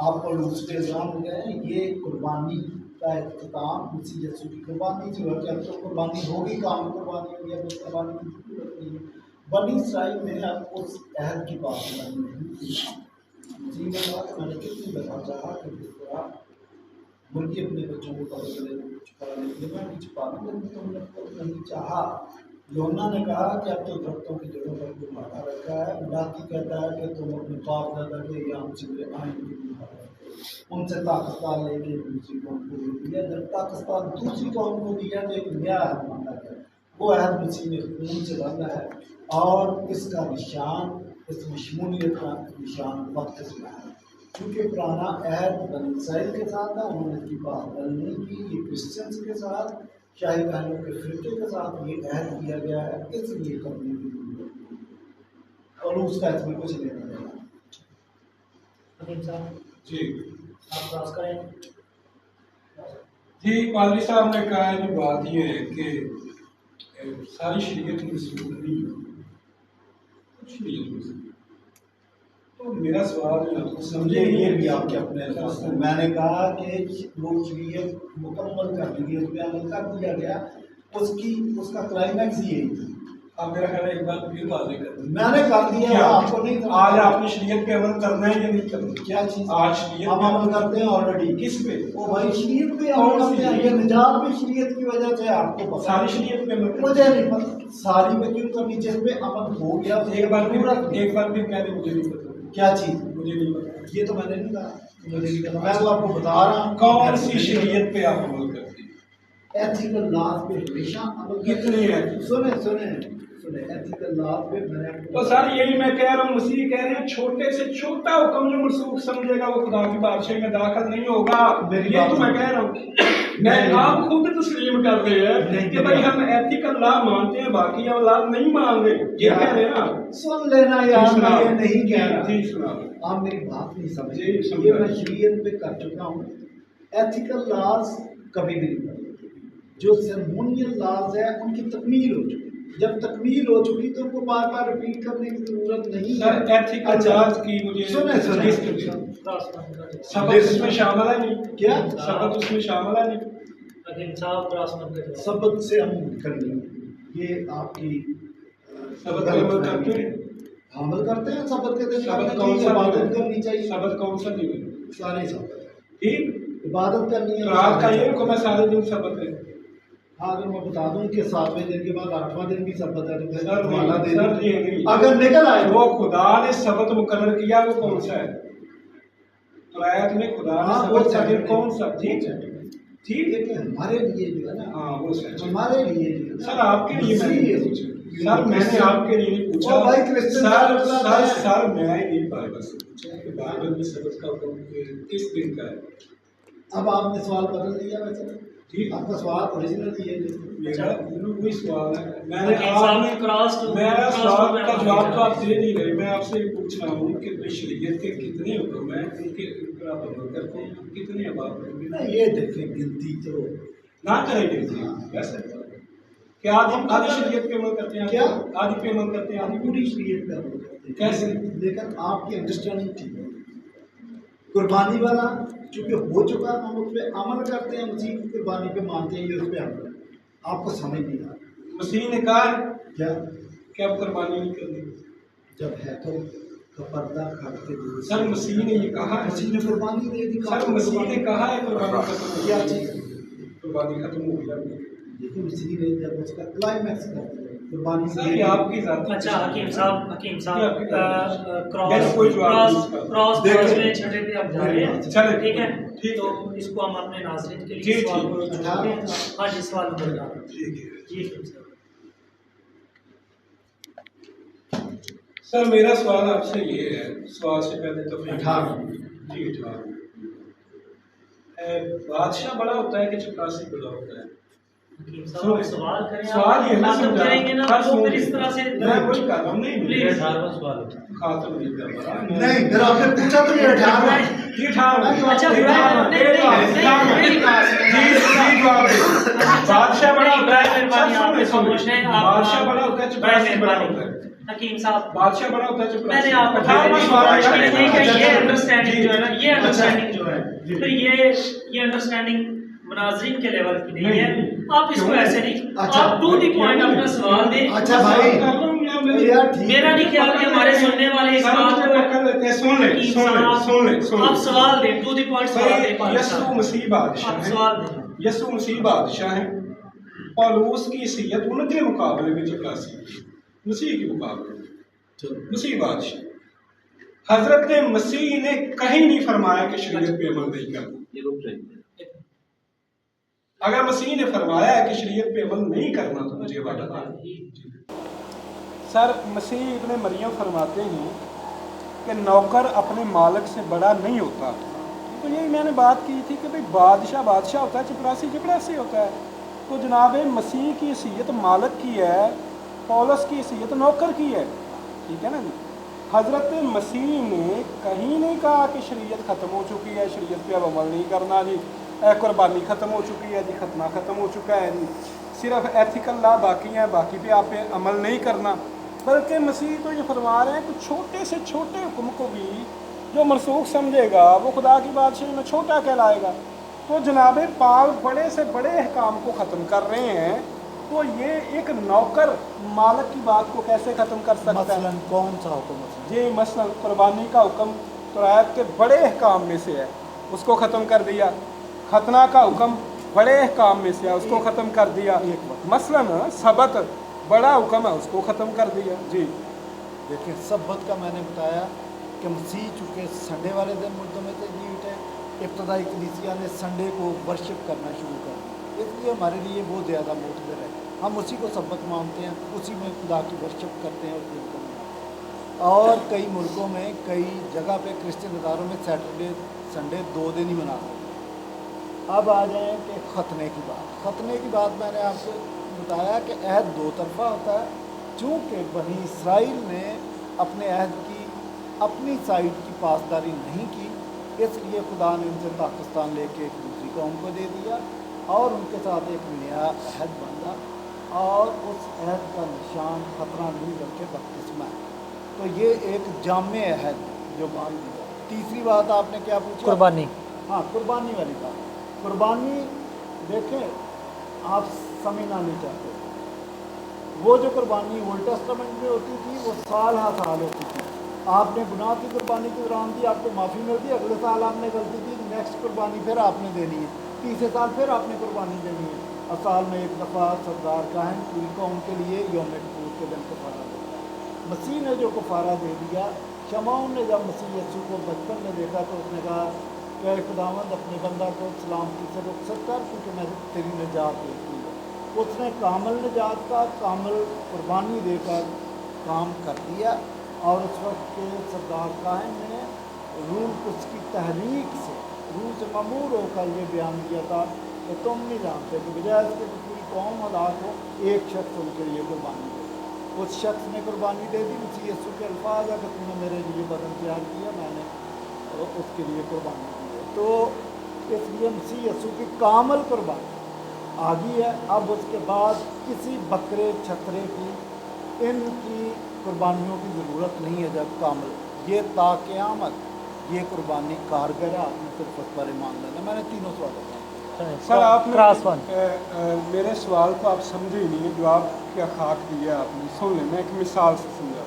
आपको दूसरे इल्ज़ाम हो गए हैं, ये कुर्बानी का इख्तिताम मसीह यीशु की कुर्बानी जो है कि अब तो कुर्बानी होगी, काम कुर्बानी होगी, अब तो कुर्बानी की जरूरत नहीं है। बनी इसराइल में अब उस अहद की बात नहीं की। जी मैं बात मैंने कितनी बता चाहा कि जिस तरह मुर्गी अपने बच्चों को छुपाने के लिए मैं भी छुपा दूँ, लेकिन तुमने तो नहीं चाहा। योना ने कहा कि अब तो दरख्तों की जड़ों पर कोई मारा रखा है। इलाकी कहता है कि तुम अपने बाप दादा के या हमसे आएंगे, उनसे पाकिस्तान लेके दूसरी कौम को दे दिया। जब पाकिस्तान दूसरी कौम को दिया तो एक नया अहद मांगा गया, वो अहद मसीह ने खून से बना है और इसका निशान, इसमें शमूलियत का निशान वक्त से है। क्योंकि पुराना अहद बनी इसराइल के साथ था, उन्होंने इसकी बात नहीं की। ये क्रिश्चियंस के साथ, शाही बहनों के फिरके के साथ ये अहद किया गया है, इसलिए करने की जरूरत और उसका इसमें कुछ लेना देना। हकीम साहब जी आप क्रॉस करें। जी, पादरी साहब ने कहा है, जो बात ये है कि सारी शरीयत मंसूख नहीं है, कुछ शरीयत मंसूख। तो मेरा सवाल है, आपको समझे, ये भी आपके अपने अल्फाज हैं। मैंने कहा कि जो शरीयत मुकम्मल कर दी गई, उसमें अमल कर दिया गया, उसका क्लाइमैक्स यही था। आप मेरा ख्याल है एक बार फिर वादे कर दें। मैंने कर दिया, आपको नहीं करना। आज आपने शरीयत पे अमल करना है या नहीं करना? क्या चीज़? आज शरीयत हम अमल करते हैं ऑलरेडी। किस पे? वो भाई शरीयत पे अमल करते हैं, ये निजात भी शरीयत की वजह से। आपको पता सारी शरीयत पे अमल? मुझे नहीं पता सारी पे क्यों करनी, जिस पे अमल हो गया एक बार फिर कह दे, मुझे नहीं पता। क्या चीज़? मुझे नहीं पता। ये तो मैंने नहीं कहा, मुझे नहीं पता। मैं तो आपको बता रहा हूँ कौन सी शरीयत पे आप अमल करते हैं? एथिकल लॉज पे हमेशा अमल कितने हैं? सुने एथिकल लॉज पे मैंने आपको तो सर यही मैं कह रहा हूँ, मसीह कह रहे हैं छोटे से छोटा हुक्म जो मनसूख समझेगा वो खुदा की बादशाही में दाखिल नहीं होगा। ये तो मैं कह रहा हूँ, मैं आप खुद तस्लीम कर रहे हैं कि भाई हम एथिकल लॉ मानते हैं, बाकी हम लॉ नहीं मान रहे। ये कह रहे हैं ना, सुन लेना यार, मैं ये नहीं कह रहा। जी सुना, आप मेरी बात नहीं समझे। ये मैं शरीयत पे कर चुका हूँ। एथिकल लॉज कभी भी नहीं करते, जो सेरेमोनियल लॉज है उनकी तकमील हो चुकी। जब तकमील हो चुकी तो उनको बार बार रिपीट करने की जरूरत नहीं है। सर एथिकल लॉज की मुझे सुने सबक इसमें शामिल है नहीं? क्या सबक उसमें शामिल है नहीं? हकीम साहब क्रॉस मत करें। सबक से हम करनी, ये आपकी सबक अमल करते हैं, अमल करते हैं। सबक के दिन सबक कौन सा इबादत करनी चाहिए। सबक कौन सा दिन है? सारे सबक ठीक, इबादत करनी है। रात का ये हुक्म है सारे दिन सबक है। हाँ, अगर मैं बता दूं कि 7वें दिन के बाद 8वां दिन भी सबक है तो सर वाला दिन सर ये नहीं, अगर निकल आए वो खुदा ने सबक मुकर्रर किया वो कौन सा है? तो आयत में खुदा ने सबक का दिन कौन सा? ठीक है, ठीक है, हमारे लिए जो है ना, हाँ वो सच है। हमारे लिए जो है ना, सर आपके लिए मैंने नहीं पूछा, सर मैंने आपके लिए नहीं पूछा। ओ भाई क्रिश्चियन सर मैं नहीं बाइबल से पूछा कि बाइबल में सबक का हुक्म किस दिन का है। अब आपने सवाल बदल दिया। वैसे ठीक, आपका सवाल ओरिजिनल ये मेरा वही सवाल है। मैंने आपने मेरा सवाल का जवाब तो आप दे नहीं रहे। मैं आपसे पूछ रहा हूँ कि शरीयत के कितने हुक्म हैं, उनके ऊपर आप अमल करते हैं, कितने अब आप ना ये देखें गिनती तो ना करेंगे वैसे क्या आधी शरीयत पे अमल करते हैं? क्या आधी पे अमल करते हैं? आधी पूरी शरीयत पे अमल करते हैं। कैसे? लेकिन आपकी अंडरस्टैंडिंग ठीक है। कुर्बानी वाला चूंकि हो चुका, हम उस पर अमल करते हैं, मसीह की कुर्बानी पे मानते हैं, ये उस पर अमल। आपको समझ नहीं आ रहा। मसीह ने कहा क्या कि अब कुर्बानी नहीं करनी? जब है तो पर्दा काट के दो। सर मसीह ने ये कहा है, मसीह ने कुर्बानी दे दी। सर मसीह ने कहा है कुर्बानी खत्म हो क्या गई, चीज़ कुर्बानी खत्म हो गया। लेकिन मसीह ने जब उसका क्लाइमैक्स कर दिया कुर्बानी सर ये आपकी जाती। अच्छा हकीम साहब कोई जवाब क्रॉस में छठे पे आप जा रहे हैं, चले ठीक है? ठीक, तो इसको हम अपने नाज़रीन के जी, लिए सवाल को ठीक। छोड़ते हैं। हाँ जी, सवाल नंबर 18। ठीक है जी हकीम साहब। सर मेरा सवाल आपसे ये है, सवाल से पहले तो 18 जी 18 बादशाह बड़ा होता है कि चपरासी बड़ा होता है? हकीम साहब आप सवाल करें, सवाल ये ना खत्म करेंगे ना तो फिर इस तरह से मैं कुछ कर रहा हूँ। नहीं प्लीज 18वां सवाल होता है। खातम नहीं कर रहा नहीं, फिर आपने पूछा तो ये 18 जी 18 अच्छा बादशाह बड़ा होता है, बादशाह बड़ा होता है, चपरासी बड़ा होता है। हकीम साहब बादशाह बड़ा होता है, मैंने आपको ये अंडरस्टैंडिंग जो है ना, ये अंडरस्टैंडिंग जो है, फिर ये अंडरस्टैंडिंग मुनाज़रीन के लेवल की नहीं है। आप इसको ऐसे नहीं, आप टू दी पॉइंट अपना सवाल दें। अच्छा भाई, मेरा नहीं ख्याल कि हमारे सुनने वाले इस बात को सुन आप सवाल दें, टू द पॉइंट सवाल दें। यसू मसीह बादशाह आप हैं, सवाल दें। यसू मसीह बादशाह हैं, पौलुस की हैसियत उनके मुकाबले में चपरासी मसीह के मुकाबले में मसीह बादशाह। हजरत मसीह ने कहीं नहीं फरमाया कि शरीयत पे अमल नहीं करना। अगर मसीह ने फरमाया है कि शरीयत पे अमल नहीं करना तो मुझे बता। सर मसीह इब्ने मरियम फरमाते हैं कि नौकर अपने मालिक से बड़ा नहीं होता। तो यही मैंने बात की थी कि भाई बादशाह बादशाह होता है, चपरासी चपरासी होता है। तो जनाब मसीह की हैसियत मालिक की है, पौलुस की हैसियत नौकर की है, ठीक है ना जी। हज़रत मसीह ने कहीं नहीं कहा कि शरीयत ख़त्म हो चुकी है, शरीयत पे अब अमल नहीं करना जी, कुर्बानी ख़त्म हो चुकी है जी, खतना ख़त्म हो चुका है जी, सिर्फ एथिकल लॉ बाकी है, बाकी पे आप पे अमल नहीं करना। बल्कि मसीह तो ये फरमा रहे हैं कि छोटे से छोटे हुक्म को भी जो मनसूख समझेगा वो खुदा की बादशाही में छोटा कहलाएगा। तो जनाब पाल बड़े से बड़े अहकाम को ख़त्म कर रहे हैं, तो ये एक नौकर मालिक की बात को कैसे ख़त्म कर सकता है? मसलन कौन सा हुक्म? जी मसलन कुर्बानी का हुक्म तौरात के बड़े अहकाम में से है, उसको ख़त्म कर दिया। खतना का हुक्म बड़े अहकाम में से है, उसको ख़त्म कर दिया। मसलन सबत बड़ा हुक्म है, उसको ख़त्म कर दिया। जी देखिए सबत का मैंने बताया कि मसीह चूँकि संडे वाले दिन मुर्दों में से जी उठे, इब्तदाई कलीसिया ने संडे को वर्शिप करना शुरू कर दिया, इसलिए हमारे लिए बहुत ज़्यादा मोतबर है। हम उसी को सबत मानते हैं, उसी में खुदा की वर्शिप करते हैं और दिन को मनाते हैं। और कई मुल्कों में कई जगह पे क्रिश्चियन इदारों में सैटरडे संडे 2 दिन ही मनाते हैं। अब आ जाएँ कि खतने की बात। खतने की बात मैंने आपसे बताया कि अहद 2 तरफ़ा होता है। चूँकि बनी इसराइल ने अपने अहद की अपनी साइड की पासदारी नहीं की, इसलिए खुदा ने उनसे पाकिस्तान लेके एक दूसरी कौम को दे दिया और उनके साथ एक नया अहद बंधा, और उस अहद का निशान खतरा नहीं बल्कि बपतिस्मा है। तो ये एक जामे अहद जो बांध दिया। तीसरी बात आपने क्या पूछा? कुर्बानी। हाँ, कुर्बानी वाली बात। कुर्बानी देखें आप समझना नहीं चाहते, वो जो कुर्बानी ओल्ड टेस्टामेंट में होती थी वो साल हर साल होती थी। आपने गुनाह की कुर्बानी के दौरान दी, आपको माफ़ी मिलती, अगले साल आपने गलती की, नेक्स्ट कुर्बानी फिर आपने देनी है, तीसरे साल फिर आपने कुर्बानी देनी है। और साल में एक दफ़ा सरदार काहन पूरी कौम के लिए यौम किप्पूर के दिन कफ़ारा देता है। मसीह ने जो कफ़ारा दे दिया, शमौन ने जब मसीह यीशु को बचपन में देखा तो उसने कहा कि खुदावंद अपने बंदा को सलामती से रुखसत कर, क्योंकि मैं तेरी निजात देखती हूँ। उसने कामल निजात का कामल कुर्बानी देकर काम कर दिया। और उस वक्त के सरदार काहन ने रूह उसकी तहरीक से रूह से ममूर होकर ये बयान दिया था कि तुम नहीं जानते कि बजाय इसके कि पूरी कौम हलाक हो, एक शख्स उनके लिए कुर्बानी दे। उस शख्स ने कुर्बानी दे दी। मसीह यीशु के अल्फाज है कि तुमने मेरे लिए बदन तैयार किया, मैंने उसके लिए कुर्बानी दी है। तो इसलिए मसीह यीशु की कामल कुर्बानी आ गई है। अब उसके बाद किसी बकरे छतरे की इनकी कुर्बानियों की ज़रूरत नहीं है। जब कामल ये ताक़यामत ये कुर्बानी कारगर है, आपने सिर्फ उस पर ईमान लेना। मैंने तीनों सवाल बताए। सर आपने मेरे सवाल को आप समझे ही नहीं है, जवाब क्या खाक दिया आपने। सुन लें, मैं एक मिसाल से समझा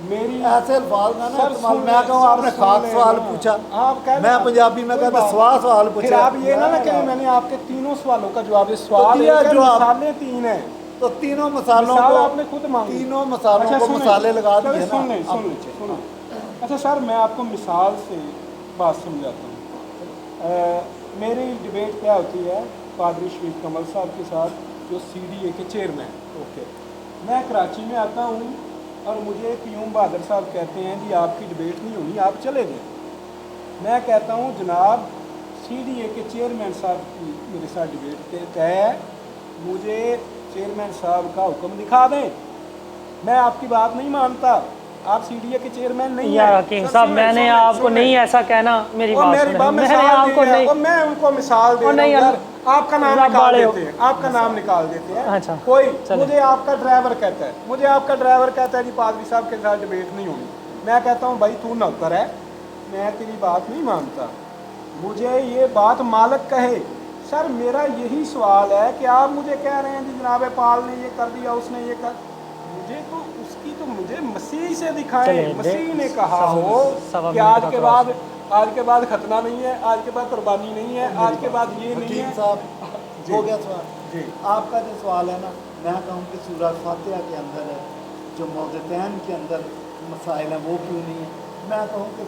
मेरी ऐसे अल्फाज ना इस्तेमाल। मैं कहूँ आपने खास सवाल पूछा, आप मैं पंजाबी में कहता सवाल फिर पूछा। आप ये ना कहें मैंने आपके तीनों सवालों का जवाब इस सवाल दिया, एक है, जो आप- मिसालें 3 हैं। तो तीनों मसालों मिसाल को आपने खुद मांगी। तीनों मसालों अच्छा, को सुनें, मसाले लगा दिए ना। सुन लें, आप सुन लें, पूछें। सुनो। अच्छा सर, मैं आपको मिसाल से बात समझाता हूँ। मेरी डिबेट क्या होती है पादरी शरीफ कमल साहब के साथ, जो CDA के चेयरमैन। ओके, मैं कराची में आता हूँ और मुझे क्यूम बहादुर साहब कहते हैं जी आपकी डिबेट नहीं होनी, आप चले जाएं। मैं कहता हूँ जनाब CDA के चेयरमैन साहब की मेरे साथ डिबेट तय है, मुझे चेयरमैन साहब का हुक्म दिखा दें। मैं आपकी बात नहीं मानता, आप CDA के चेयरमैन नहीं यार हैं। हकीम साहब, मैंने आपको नहीं ऐसा कहना, मेरी बात सुनें। मैंने आपको नहीं, और मैं उनको मिसाल दे नहीं, रहा हूँ। आपका नाम आप निकाल बड़े हो। देते हैं, आपका नाम निकाल देते हैं। अच्छा, कोई चलें। मुझे आपका ड्राइवर कहता है, मुझे आपका ड्राइवर कहता है जी पादरी साहब के साथ डिबेट नहीं होनी। मैं कहता हूँ भाई तू नौकर है, मैं तेरी बात नहीं मानता, मुझे ये बात मालिक कहे। सर मेरा यही सवाल है कि आप मुझे कह रहे हैं जी जनाब पाल ने ये कर दिया, उसने ये कर। मुझे तो उसकी तो मुझे मसीह से दिखाएं, चलिए, मसीह ने कहा हो सवा कि मिनट का आज के बाद खतना नहीं है, आज के बाद कुर्बानी नहीं है, आज के बाद ये नहीं हकीम है। साहब हो गया सवाल जी आपका जो सवाल है ना, मैं कहूँ कि सूरह फातिहा के अंदर है जो मौज़तैन के अंदर मसाइल हैं वो क्यों नहीं है। मैं कहूँ कि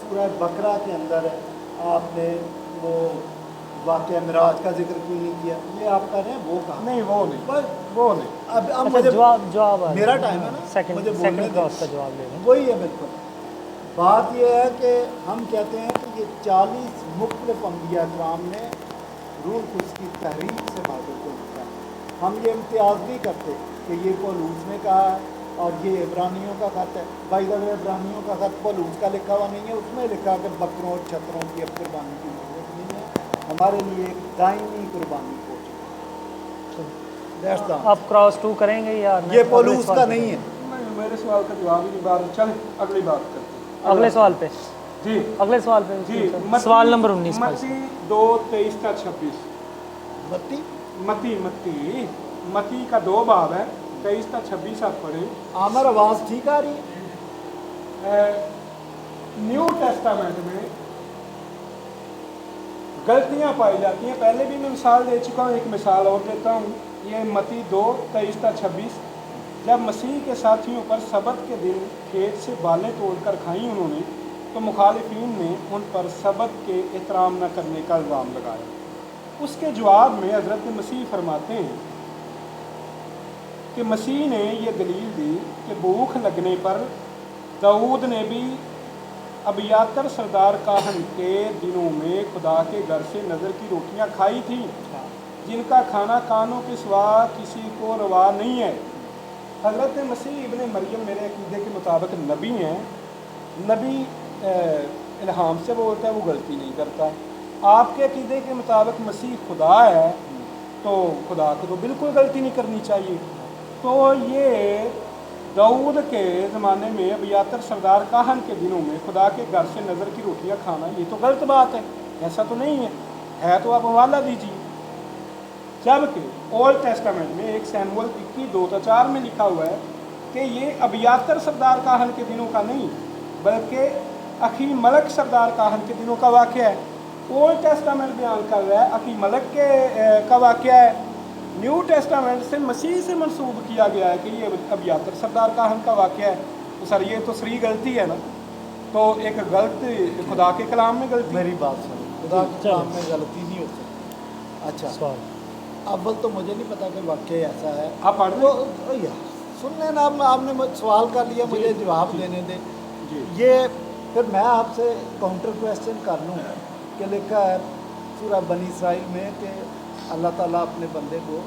सूरह बकरा के अंदर है, आपने वो वाक़या मिराज का जिक्र क्यों नहीं किया, ये आप कह रहे हैं वो कहा नहीं, वो नहीं, बस वो नहीं। अब अच्छा, मुझे जवाब मेरा टाइम है ना, सेकंड मुझे बोलने सेकंड दें। क्रॉस का जवाब ले लें। वही है बिल्कुल। बात यह है कि हम कहते हैं कि ये 40 मुख्तलिफ अंबिया कराम ने रूह कुद्स की तहरीक से बाइबल को लिखा है। हम ये इम्तियाज़ नहीं करते कि ये पौलूस ने कहा है और ये इब्रानियों का खत है। भाई अगर इब्रानियों का खत पौलूस का लिखा हुआ नहीं है, उसमें लिखा कि बकरों और छतरों की अब कुर्बानी की जरूरत नहीं है, हमारे लिए एक दायमी कुर्बानी हो चुकी है। आप क्रॉस 2 करेंगे या ये next पौलूस अगले का सवाल नहीं है। नहीं, मेरे सवाल का जवाब ही नहीं। बात चल अगली बात करते हैं। अगले सवाल पे जी अगले सवाल पे जी सवाल नंबर 19 पर। मत्ती 2:23-26 बत्ती मत्ती का 2 बाब है, 23-26 आप पढ़ें। आमर आवाज़ ठीक आ रही है? न्यू टेस्टामेंट में गलतियां पाई जाती हैं। पहले भी मैं मिसाल दे चुका हूँ, एक मिसाल और देता हूँ। ये मत्ती 2:23-26, जब मसीह के साथियों पर सबत के दिन खेत से बालें तोड़कर खाई उन्होंने, तो मुखालिफिन ने उन पर सबत के एहतराम न करने का इल्ज़ाम लगाया। उसके जवाब में हज़रत मसीह फरमाते हैं कि मसीह ने ये दलील दी कि भूख लगने पर दाऊद ने भी अबियातर सरदार काहन के दिनों में खुदा के घर से नज़र की रोटियां खाई थी, जिनका खाना कानों के सिवा किसी को रवा नहीं है। हज़रत मसीह इब्ने मरियम मेरे अकीदे के मुताबिक नबी हैं। नबी इल्हाम से बोलता है, वो गलती नहीं करता। आपके अकीदे के मुताबिक मसीह खुदा है, तो खुदा को तो बिल्कुल गलती नहीं करनी चाहिए। तो ये दाऊद के ज़माने में अबियातर सरदार काहन के दिनों में खुदा के घर से नज़र की रोटियां खाना, ये तो गलत बात है, ऐसा तो नहीं है तो आप हवाला दीजिए। जबकि ओल्ड टेस्टामेंट में 1 सैमुअल 21:2-4 में लिखा हुआ है कि ये अबियातर सरदार काहन के दिनों का नहीं, बल्कि अखी मलक सरदार काहन के दिनों का वाक़या है। ओल्ड टेस्टामेंट बयान कर रहा है अखी मलक का वाक़या है। न्यू टेस्टामेंट से मसीह से मंसूब किया गया है कि ये अबियातर सरदार काहन का वाक़या है। तो सर ये तो सही गलती है ना, तो एक गलत खुदा के कलाम में गलती। मेरी बात सुनो, खुदा के कलाम में गलती नहीं हो सकती। अच्छा सवाल अव्वल तो मुझे नहीं पता कि वाकई ऐसा है। आप पढ़ तो यार सुन लेना, आपने सवाल कर लिया, मुझे जवाब देने दे। जी ये फिर मैं आपसे काउंटर क्वेश्चन कर लूँ कि लिखा है सूरह बनी इसराइल में कि अल्लाह ताला अपने बंदे को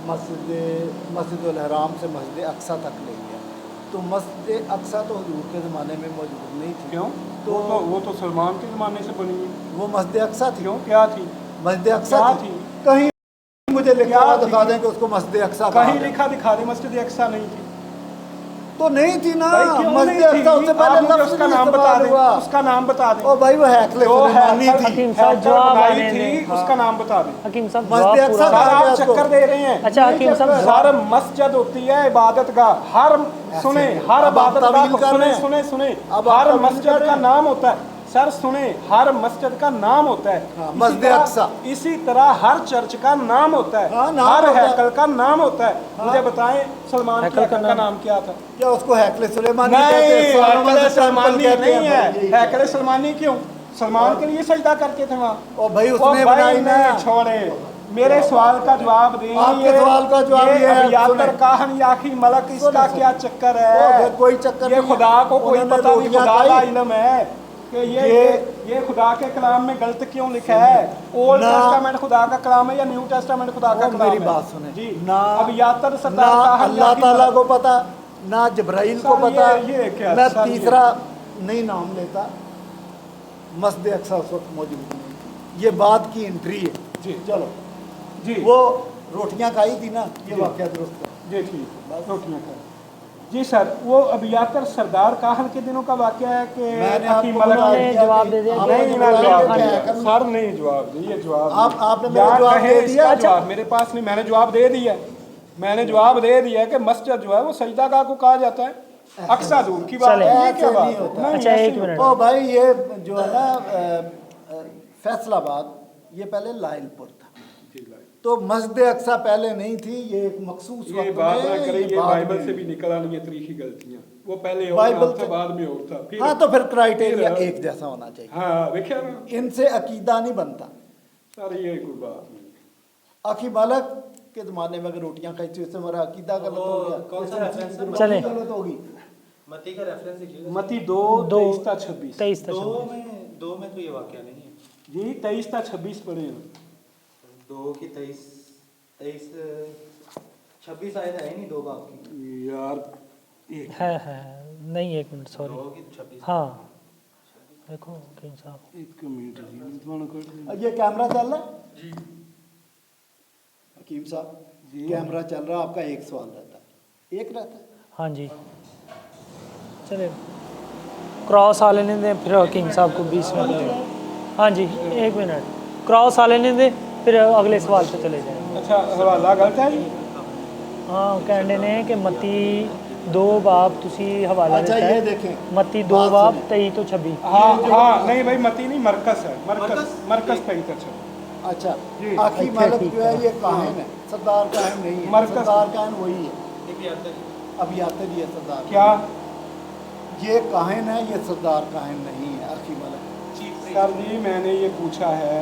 मस्जिद हराम से मस्जिद अक्सा तक ले गया। तो मस्जिद अक्सा तो हुजूर के ज़माने में मौजूद नहीं थी। क्यों? तो वो तो सलमान के ज़माने से बनी है। वो मस्जिद अक्सा थी। क्यों, क्या थी? मस्जिद अक्सा क्या थी? थी? कहीं मुझे लिखा हुआ क्या दिखा थी? दें कि उसको मस्जिद अक्सा कहीं लिखा दिखा दे मस्जिद अक्सा नहीं थी। तो नहीं थी ना भाई क्यों मस्जिद नहीं अक्सा, थी? उससे आप पहले मुझे लफ्ज़ उसका नहीं नाम बता इस्तेमाल दें, हुआ। उसका नाम बता दें। ओ भाई वो हैकले जो सुलेमानी हैकल थी। हकीम साहब जवाब बनाई आने थी, दें। उसका नाम बता दें। हकीम साहब मस्जिद जवाब अक्सा पूरा सर कहा आप गया चक्कर उसको। दे रहे हैं। अच्छा हकीम साहब हर मस्जिद होती है इबादत का, हर सुने हर अब आप इबादत तवील का कर रहे सुने हैं। सुने सुने अब आप हर तवील कर मस्जिद रहे का हैं। नाम होता है। सर सुने, हर मस्जिद का नाम होता है। हाँ, इसी मस्जिद तरह- अक्सा। इसी तरह हर चर्च का नाम होता है। हाँ, नाम हर होता है। हैकल का नाम होता है। हाँ। मुझे बताएं सलमान की हैकल का हैकल का नाम क्या था? क्या उसको हैकले सुलेमानी नहीं, कहते हैं? सुलेमान हैकल से सलमानी कहते हैं नहीं भाई, है। यही हैकल सलमानी क्यों? सलमान के लिए सजदा करते थे वहाँ। ओ भाई ओ उसने भाई बनाई ना। नहीं, छोड़े, मेरे सवाल का जवाब दें। आपके सवाल का जवाब ये है, अबियातर सुने। काहन याखी मलक, इसका सुने, क्या चक्कर ओ, है? फिर कोई चक्कर ये नहीं है। खुदा को कोई उन्होंने पता नहीं, रोटियां खुदा का खाई। इल्म है कि ये खुदा के कलाम में गलत क्यों लिखा है। ओल्ड ना- टेस्टामेंट खुदा का कलाम है या न्यू टेस्टामेंट खुदा का ओ, कलाम है? मेरी बात सुने। जी ना अबियातर ना सरदार काहन अल्लाह याखी ताला मलक। को पता, ना जब्राइल को सर, पता। ये क्या मैं सर, ये? तीसरा नहीं नाम लेता, मस्जिद अक्सा उस वक्त मौजूद नहीं। ये बात की एंट्री है। जी चलो जी वो रोटियां खाई थी ना, ये जी। वाकया दुरुस्त है। जी ठीक है, रोटियां खाएं। जी सर, वो अबियातर सरदार काहन के दिनों का वाकया है कि मैंने अकी आपको मलक बता ने दिया जवाब कि दे दिया कि- आपने नहीं ना बताया जवाब कि दिया। हैकल- सर नहीं जवाब दिए, जवाब आपने मेरा या जवाब कहें दे दिया। इसका जवाब मेरे पास नहीं, मैंने जवाब दे दिया। मैंने जवाब दे दिया कि मस्जिद जो है वो सजदा गाह को कहा जाता है। अक्सा दूर की बात चले। है, ये क्या ऐसे बात नहीं है? होता। नहीं, अच्छा, ऐसे एक नहीं मिनट। ओ भाई ये जो है ना फैसलाबाद ये पहले लाइलपुर था, होता। तो मस्जिद अक्सा पहले नहीं थी, ये एक मखसूस ये वक्त बात में, ना करें, ये बाद बाइबल में। से भी निकला नहीं है तरीकी गलतियां। वो पहले और बाइबल नाम था, से- बाद में और था। फिर हाँ तो फिर क्राइटेरिया फिर- एक जैसा होना चाहिए। हाँ देखिए ना इनसे अकीदा नहीं बनता। सर, ये कोई बात नहीं। आखी मालक के ज़माने में अगर रोटियां खाई थी उससे हमारा अकीदा गलत हो गया, कौन सा रेफरेंस है? चले। गलत होगी। मती का रेफरेंस दीजिए। मती 2 दो 23-26 23 तक दो में तो ये वाक्य नहीं है। जी 23-26 पढ़े हैं। 2 की 23 26 आयत है नहीं 2 बाप की। यार एक है नहीं, एक मिनट, सॉरी। 2 की 26। हाँ देखो हकीम साहब, एक मिनट जी, विद्वान कर ये कैमरा चल रहा है जी हकीम साहब, जी। कैमरा चल रहा है, आपका एक सवाल रहता है, एक रहता है। हाँ जी चले। क्रॉस आ लेने दें, फिर हकीम साहब को 20 मिनट। हाँ जी एक मिनट, क्रॉस आ लेने दें, फिर अगले सवाल पे चले जाएं। अच्छा, हवाला गलत है जी। हाँ कहने ने कि मती 2 बाब तुसी हवाला अच्छा देता ये है, देखें, मती 2 बात बाब सुनें। 23 तो 26। हाँ हाँ, नहीं भाई मती नहीं, मरकस है, मरकस 23-26। अच्छा जी। आखी अच्छा, मालक ठीक जो है है। ये काहिन है, सरदार काहिन नहीं है। मरकज़- सरदार काहिन वही है, अभी आते भी है सरदार। क्या ये काहिन है, ये सरदार काहिन नहीं है आखी मालक। सर जी, मैंने ये पूछा है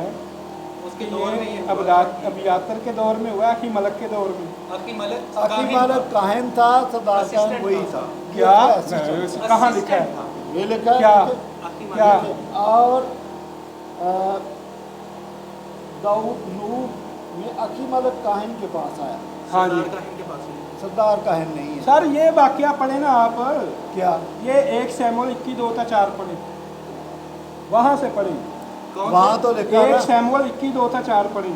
उसके कि दौर में ये ये अबियातर के दौर में हुआ कि मलक के दौर में? आखी मलक आखी मालक काहिन था, सरदार काहिन असिस्टेंट वही था। था। क्या ये तो assistant कहाँ लिखा है? था। ये लिखा है क्या देखिए। क्या और दाऊद नूह में आखी मालक काहिन के पास आया, हाँ जी सरदार काहिन के पास है। सरदार काहिन नहीं है। सर, ये वाकया पढ़े ना आप, क्या ये 1 सैमुअल 21-2-4 पढ़े, वहाँ से पढ़े। कौन वहाँ तो लिखा 1 है, सैमुअल 21-2-4 पढ़े।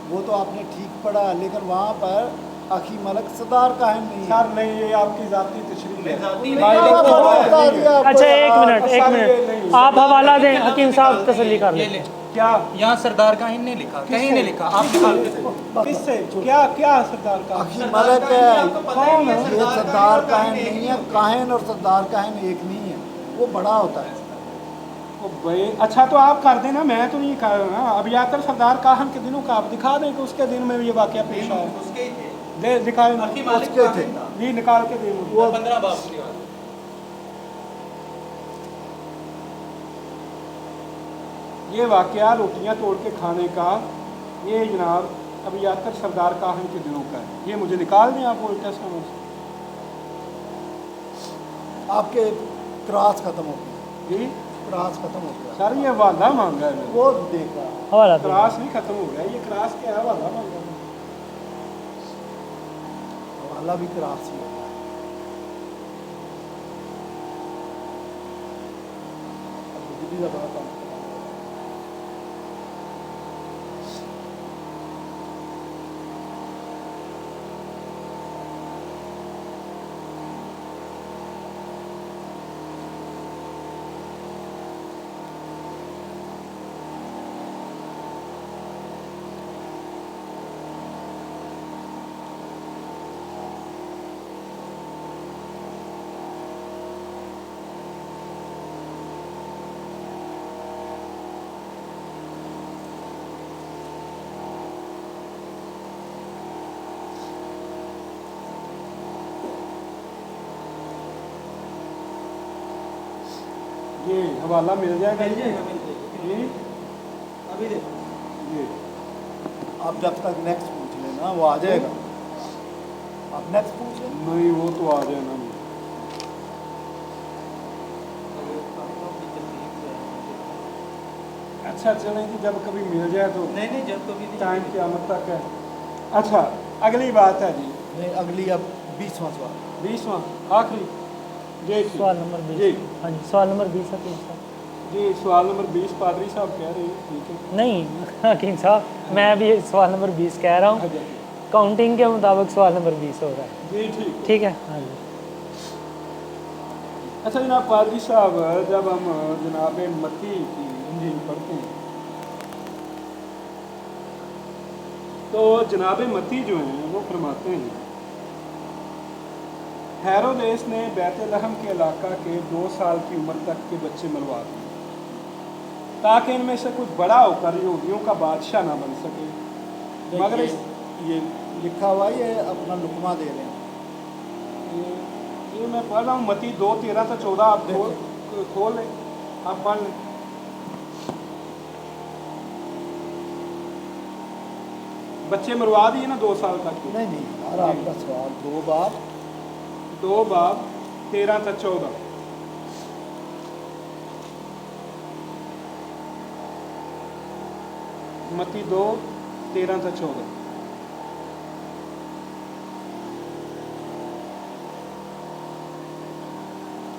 वो तो आपने ठीक पढ़ा, लेकिन वहाँ पर आखी मालक सरदार काहिन नहीं है। सर नहीं, ये आपकी जाती तशरीह है। जाती भाई, नहीं, देखो, आपको बात बता नहीं है। दिया आपको अच्छा एक यार। मिनट, एक सर, ये मिनट, नहीं। आप हवाला दें, हकीम साहब तसल्ली कर ये लें। ले। क्या यहाँ सरदार काहिन ने लिखा, कहीं नहीं लिखा, आप निकाल के किससे? क्या क्या सरदार का? आखी मालक है, कौन है? ये सरदार काहिन नहीं है। काहिन और सरदार काहिन एक नहीं है, वो बड़ा होता है। ओ भाई, अच्छा तो आप कर देना, मैं तो नहीं कर रहा। अबियातर सरदार काहन के दिनों का आप दिखा दें कि उसके दिन में ये वाकया पेश आया। उसके ही थे। दे दिखाए आखी मालिक उसके थे। काहिन था। जी, निकाल के दे मुझे। वो 15 बाप की बात। ये वाकया रोटियां तोड़ के खाने का, ये जनाब अबियातर सरदार काहन के दिनों का है। ये मुझे निकाल दें आप ओल्ड टेस्टामेंट से। आपके क्रॉस खत्म हो गया, जी क्रॉस खत्म हो गया। सर, ये वादा मांगा है मैंने। वो देख रहा, हवाला दें। क्रास नहीं खत्म हो गया, ये क्रास क्या है? वादा मांगा है। हवाला भी क्रॉस ही होता है। अब बिजली का बड़ा काम करना है। ये हवाला मिल जाएगा मिल जी? जाएगा, मिल जाएगा। जी अभी देखो। जी आप जब तक नेक्स्ट पूछ लेना वो आ जाएगा। आप नेक्स्ट पूछ लें। नहीं, वो तो आ जाना नहीं। अच्छा चलें जी, जब कभी मिल जाए तो नहीं नहीं, जब कभी नहीं। टाइम क़यामत तक है। अच्छा, अगली बात है जी, नहीं, अगली अब 20वां सवाल। 20वां आखिरी। जी ठीक। सवाल नंबर 20। जी हाँ जी, सवाल नंबर 20 हकीम साहब। जी, सवाल नंबर 20 पादरी साहब कह रहे हैं, ठीक है। नहीं हकीम साहब, मैं भी सवाल नंबर 20 कह रहा हूँ, अच्छा काउंटिंग के मुताबिक सवाल नंबर 20 हो रहा है। जी ठीक। ठीक है। हाँ जी अच्छा जनाब पादरी साहब, जब हम जनाब मत्ती की इंजील पढ़ते हैं तो जनाब मती जो हैं वो फरमाते हैं, हेरोदेस ने बैतलहम के इलाका के 2 साल की उम्र तक के बच्चे मरवा दिए ताकि इनमें से कुछ बड़ा होकर यहूदियों का बादशाह ना बन सके। मगर ये लिखा हुआ ये अपना लुकमा दे रहे हैं। ये मैं पढ़ रहा हूँ मती 2:13-14, आप खोल लें, आप पढ़ लें। बच्चे मरवा दिए ना 2 साल तक। नहीं यार, आपका सवाल 2 बाब 13-14। मती 2:13-14।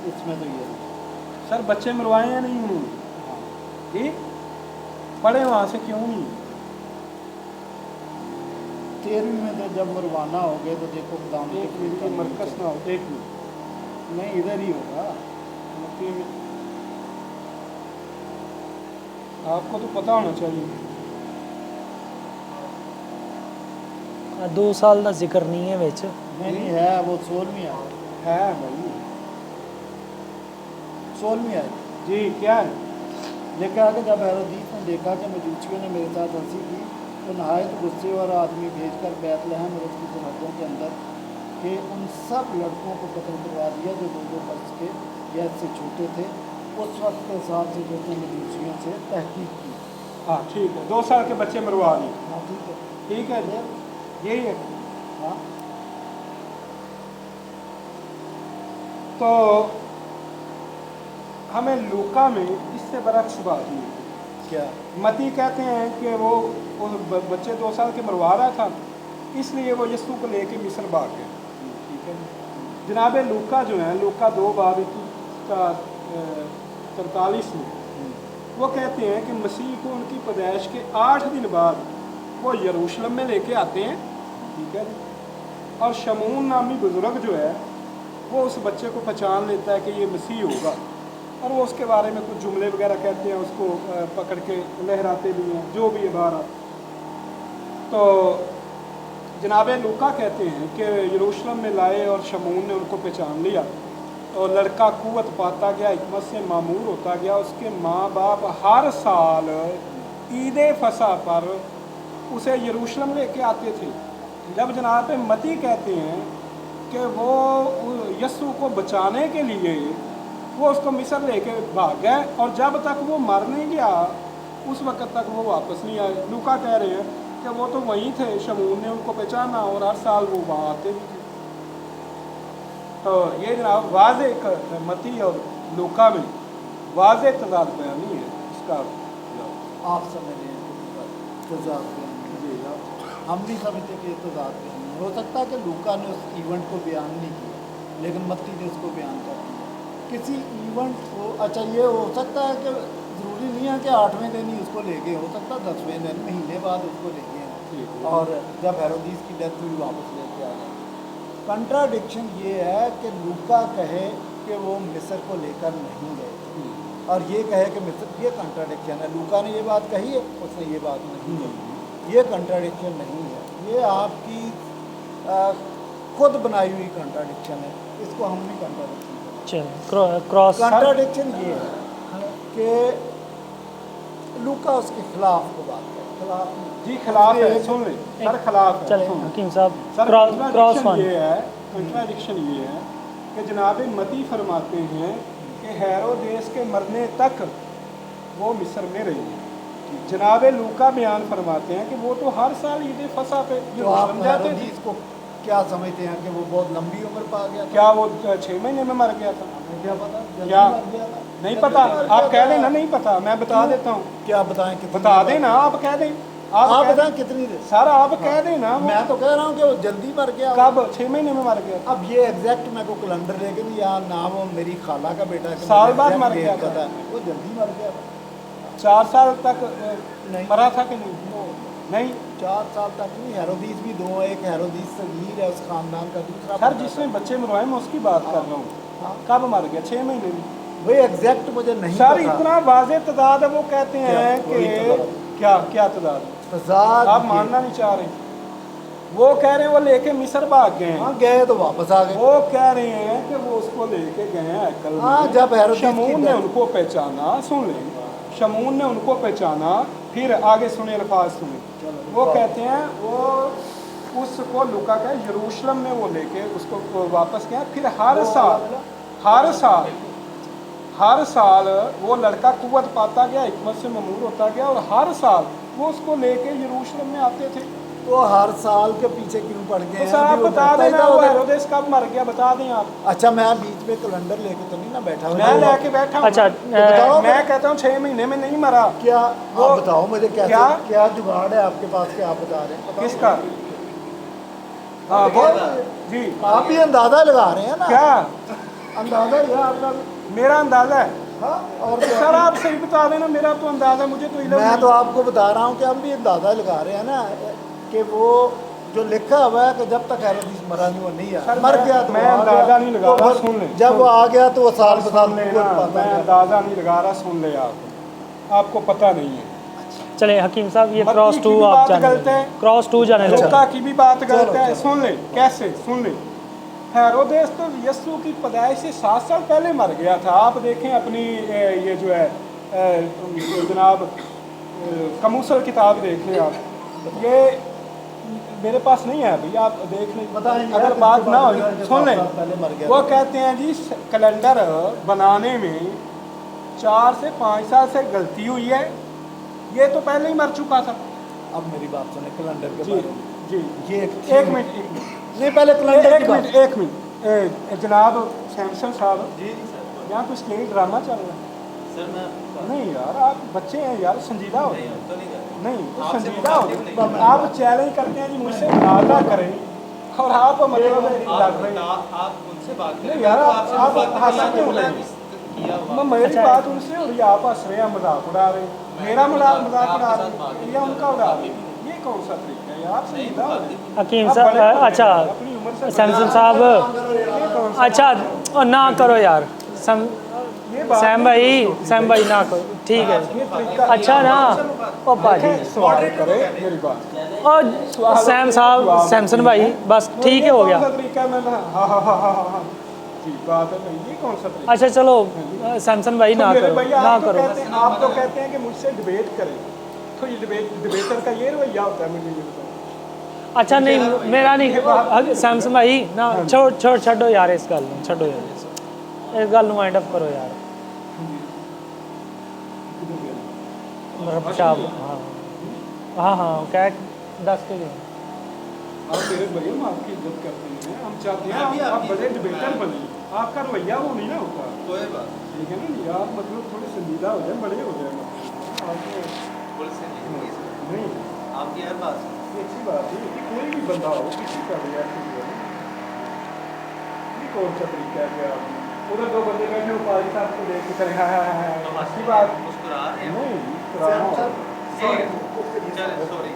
इसमें तो ये सर बच्चे मरवाए या नहीं उन्होंने? ठीक पढ़े वहाँ से क्यों नहीं? 13वीं में तो जब मरवाना हो गए तो देखो खुदाम के एक मिनट मरकस ना हो, एक मिनट नहीं इधर ही होगा। मती में आपको तो पता होना चाहिए। 2 साल का जिक्र नहीं है विच। नहीं है, वो 16वीं है भाई 16वीं है जी। क्या है? लिखा कि जब हेरोदीस ने देखा कि मजूसियों ने मेरे साथ हंसी की तो नहायत गुस्से और आदमी भेजकर बैतलहम और उसकी सरहदों के अंदर के उन सब लड़कों को कत्ल करवा दिया जो 2 वर्ष के या इससे छोटे थे, उस वक्त के हिसाब से जो उसने मजूसियों से तहकीक की। हाँ ठीक है, 2 साल के बच्चे मरवा दिए। हाँ ठीक है, ठीक है जी, यही है। हाँ तो हमें लूका में इससे बरक्स बात हुई। क्या मती कहते हैं कि वो बच्चे 2 साल के मरवा रहा था, इसलिए वो यीशु को लेके मिस्र भाग गए। ठीक है जनाब लूका जो है, लूका 2:43 में वो कहते हैं कि मसीह को उनकी पैदाइश के 8 दिन बाद वो यरूशलेम में लेके आते हैं। ठीक है और शमून नामी बुजुर्ग जो है वो उस बच्चे को पहचान लेता है कि ये मसीह होगा और वो उसके बारे में कुछ जुमले वगैरह कहते हैं, उसको पकड़ के लहराते भी हैं, जो भी है बाहर। तो जनाब लूका कहते हैं कि यरूशलेम में लाए और शमून ने उनको पहचान लिया और लड़का कुव्वत पाता गया, हिकमत से मामूर होता गया। उसके माँ बाप हर साल ईद फसा पर उसे यरूशलेम लेके आते थे। जब जनाब मती कहते हैं कि वो यस्सु को बचाने के लिए वो उसको मिस्र लेके भाग गए और जब तक वो मर नहीं गया उस वक्त तक वो वापस नहीं आए। लूका कह रहे हैं कि वो तो वहीं थे, शमून ने उनको पहचाना और हर साल वो वहाँ आते भी थे। तो ये जनाब वाज़े एक मती और लूका में वाज़े तज़ाद बयानी है इसका। आप समझ रहे हैं तज़ाद बयान, हम भी समझते कि तज़ाद बयान हो सकता है कि लूका ने उस इवेंट को बयान नहीं किया लेकिन मत्ती ने उसको बयान कर दिया किसी इवेंट को। अच्छा ये हो सकता है कि ज़रूरी नहीं है कि 8वें दिन ही उसको ले गए, हो सकता है 10वें दिन महीने बाद उसको ले गए और जब हेरोदीस की डेथ हुई वापस लेके आ गए। कंट्राडिक्शन ये है कि लूका कहे कि वो मिस्र को लेकर नहीं गए और ये कहे कि मिस्र, ये कंट्राडिक्शन है। लूका ने ये बात कही है, उसने ये बात नहीं कही, ये कंट्राडिक्शन नहीं है, ये आपकी खुद बनाई हुई कंट्राडिक्शन है, इसको हम नहीं कंट्राडिक्शन। चल क्रॉस कंट्राडिक्शन ये है कि लूका उसके खिलाफ को बात करे, खिलाफ जी खिलाफ है, सुन ले सर खिलाफ है। चले सुन। हकीम साहब सर क्रॉस वन। ये है, कंट्राडिक्शन ये है कि जनाब मती फरमाते हैं कि हेरोदेस के मरने तक वो मिस्र में रही। जनाब लूका बयान फरमाते हैं कि वो तो हर साल ईद फसा पे तो आप यरूशलेम जाते थे। हेरोदीस को क्या समझते हैं कि वो बहुत लंबी उम्र पा गया था? क्या वो 6 महीने में मर गया था? हमें क्या पता, जल्दी क्या मर गया था। नहीं जल्दी पता? मर आप गया कह था। देना नहीं पता, मैं बता देता हूँ। क्या बताएं, कितनी बता देर देना, आप कह दें। आप कह बताएं दें। कितनी देर। सर आप कह देना। मैं तो कह रहा हूँ कि वो जल्दी मर गया। कब? 6 महीने में मर गया। अब ये एग्जैक्ट मेरे को कैलेंडर लेके भी यार ना वो मेरी खाला का बेटा है कि साल मुझे बाद exact मर date गया था। पता है। वो जल्दी मर गया था। 4 साल तक नहीं। मरा था कि नहीं? नहीं 4 साल तक नहीं। हेरोदीस भी 2, एक हेरोदीस सगीर है उस खानदान का, दूसरा सर जिसने बच्चे मरवाए मैं उसकी बात कर रहा हूँ। हाँ। कब मर गया? 6 महीने में। वही एग्जैक्ट मुझे नहीं सर पता। इतना वाज़े तदाद है, वो कहते हैं क्या? वही कि तदाद। क्या क्या तदाद? तजाद आप मानना नहीं चाह रहे। वो कह रहे हैं वो लेके मिस्र भाग गए हैं। हाँ गए तो वापस आ गए। वो कह रहे हैं कि वो उसको लेके गए हैं हैकल हाँ, में। जब हेरोदेस की शमून ने death- उनको पहचाना, सुन लें, शमून ने उनको पहचाना, फिर आगे सुने अल्फाज सुने। वो कहते हैं वो उसको लुका का यरूशलेम में वो लेके उसको वापस गया। फिर हर साल वो लड़का कुव्वत पाता गया, हिकमत से ममूर होता गया, और हर साल वो उसको लेके यरूशलेम में आते थे। तो हर साल के पीछे क्यों पड़ गए तो हैं? सर आप अभी वो बता बढ़ता ही देना था वो उधर। हेरोदेस कब मर गया, बता दें आप। अच्छा, मैं बीच में कैलेंडर लेके तो नहीं ना बैठा हुआ? मैं लेके बैठा हूँ। अच्छा, बताओ। मैं कहता हूँ 6 महीने में नहीं मरा। क्या वो- आप बताओ मुझे, कैसे क्या? क्या जुगाड़ है आपके पास, क्या आप बता रहे हैं? बताओ। किसका? हाँ वो जी, आप भी अंदाजा लगा रहे हैं ना? क्या अंदाजा ये आपका? मेरा अंदाजा है? हाँ, और क्या? सर आप सही बता देना, मेरा तो अंदाजा, मुझे तो इल्म मैं नहीं। तो आपको बता रहा हूँ कि हम भी अंदाजा लगा रहे हैं ना, कि वो जो लिखा हुआ है कि जब तक हेरोदेस मरा नहीं वो नहीं सर, आया, मर मैं- गया तो मैं वो आ अंदाजा गया। नहीं लगा तो रहा, फिर सुन लें, जब सुन- वो आ गया तो वो साल सुन बसाल लेना, कुव्वत पाता मैं गया। अंदाजा नहीं लगा रहा, सुन ले आपको पता नहीं है। चले हकीम साहब, ये मत्ती क्रॉस की 2 भी आप बात जाने गलत है। लगे। क्रॉस 2 जाने लगे। लूका की भी बात गलत चलो, है। चलो। सुन ले कैसे, सुन ले। हेरोदेस तो यीशु की पैदाइश से 7 साल पहले मर गया था। आप देखें अपनी ये जो है जनाब कमूसल किताब देख लें आप, ये मेरे पास नहीं है अभी, आप देख लें। बताएं अगर यार, बात किसके ना हो, बाद में सुन लें, 7 साल पहले मर गया वो था? कहते हैं जी कैलेंडर बनाने में 4 से 5 साल से गलती हुई है, ये तो पहले ही मर चुका था। अब मेरी बात सुने कैलेंडर के जी बारे में। जी, ये एक मिनट नहीं, पहले कैलेंडर एक की बात। मिनट एक मिनट जनाब सैमसन साहब, जी जी सर। यहाँ कुछ स्टेज ड्रामा चल रहा है। सर मैं नहीं यार, आप बच्चे हैं यार, संजीदा हो नहीं हम तो नहीं कर रहे। नहीं तो आपसे संजीदा हो। मुखातिब नहीं। आप चैलेंज करते हैं जी मुझसे मुनाजा करें, और आप मतलब लड़ रहे हैं। आप उनसे बात करें। नहीं यार, मैं तो आप आपसे मुखातिब हंसा नहीं, क्यों बोला रहे हैं? किया हुआ। मैं मेरी अच्छा, बात उनसे हो रही है, आप हंस रहे हैं, मजाक उड़ा रहे हैं। मेरा मजाक उड़ा रहे हैं या उनका उड़ा रहे हैं? ये कौन सा तरीका है? आप संजीदा हो रहे हैं। हकीम आप साहब, बड़े हो अच्छा रहे हैं, अपनी उम्र से सैमसन बड़े साहब, ये कौन सा- अच्छा और ना करो यार। ये बात सैम भाई ना करो, ठीक है। ये तरीका अच्छा ना ओ पाजी, सवाल करे मेरी बात। और सैम साहब, सैमसन भाई, बस ठीक है, हो ये कौन सा गया। तरीका है? मैं हाँ जी, बात है भाई, ये कौन सा तरीका? अच्छा चलो सैमसन भाई ना तो मेरे करो, भैया ना आप तो करो। कहते हैं, आप तो कहते हैं कि मुझसे डिबेट करें, तो ये डिबेटर का ये रवैया होता है, मुझे ये बताओ। अच्छा नहीं, मेरा नहीं, सैमसन भाई ना छोड़ छो यार, इस गल ਨੂੰ ਛੱਡੋ यार, इस गल ਨੂੰ वाइंड अप करो यार। मेरा पेशाब, हाँ कह दस के लिए। आप मेरे भैया, हम आपकी इज्जत करते हैं, हम चाहते हैं आप बड़े डिबेटर बने। आपका रवैया वो नहीं ना होता, कोई बात ठीक है ना जी? आप मतलब थोड़े संजीदा हो जाए, बड़े हो जाए, आपको पुलिस से नहीं सर। नहीं, आपकी हर बात से। ये अच्छी बात है कि कोई भी बंदा हो, किसी का रिएक्शन हो, ये कौन सा तरीका है कि आप उधर 2 बंदे बैठे हो, पाजी साहब को देख के करें हाँ अच्छी बात मुस्कुरा रहे हैं। नहीं, मुस्कुराना हो। चलो सॉरी।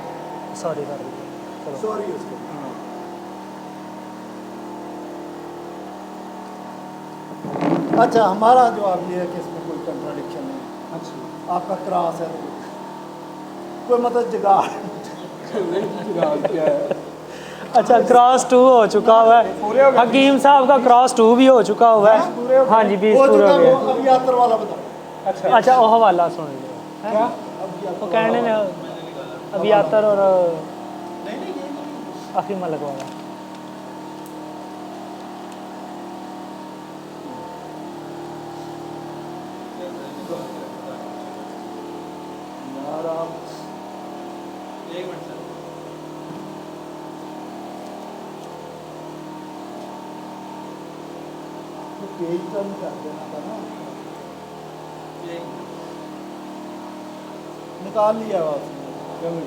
सॉरी चलो। सॉरी उसको। हाँ। अच्छा, हमारा जवाब ये है कि इसमें कोई कंट्राडिक्शन नहीं है। अच्छा आपका क्रॉस है, कोई मतलब जुगाड़। नहीं, जुगाड़ क्या है? अच्छा क्रॉस 2 हो चुका हुआ पूरे हो है, गए? हकीम साहब का क्रॉस 2 भी हो चुका हुआ पूरे हो है। गए? हाँ जी, 20 वो पूरे जो हो है गए। वो अभी यात्रा वाला बताओ। अच्छा अच्छा वो हवाला सुन लिया, क्या? वो कहने ने अभियातर और नहीं नहीं ये अफी मलक वाला। यार आप एक मिनट सर। पेज कम कर देना था ना, एक मिनट। निकाल लिया आपने।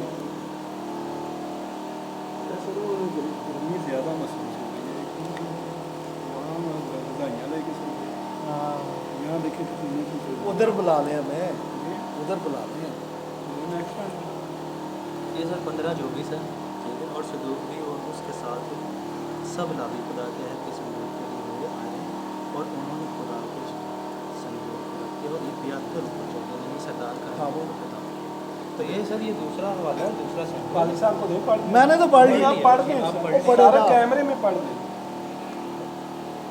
ऐसे तो गर्मी ज़्यादा महसूस हो रही है, क्योंकि वहाँ रजाइयाँ लेके सो गए, यहाँ देखे तो पीने की जरूरत। उधर बुला लें हमें, उधर बुला लें। नेक्स्ट टाइम ये सर 15 जो भी सर, ठीक है, और सदूक भी और उसके साथ सब लाभी खुदा के है किस मदद के लिए हुए आए और उन्होंने खुदा के संयोग रखे और ये 72 ऊपर चलते नहीं सरदार का हाँ, वो खुदा तो ये सर ये दूसरा हवाला है, दूसरा सैंपल। वाले साहब को दे पढ़ दें। मैंने तो पढ़ नहीं, लिया। आप पढ़ दें आप सर। पढ़ वो लें। सारा कैमरे में पढ़ दें,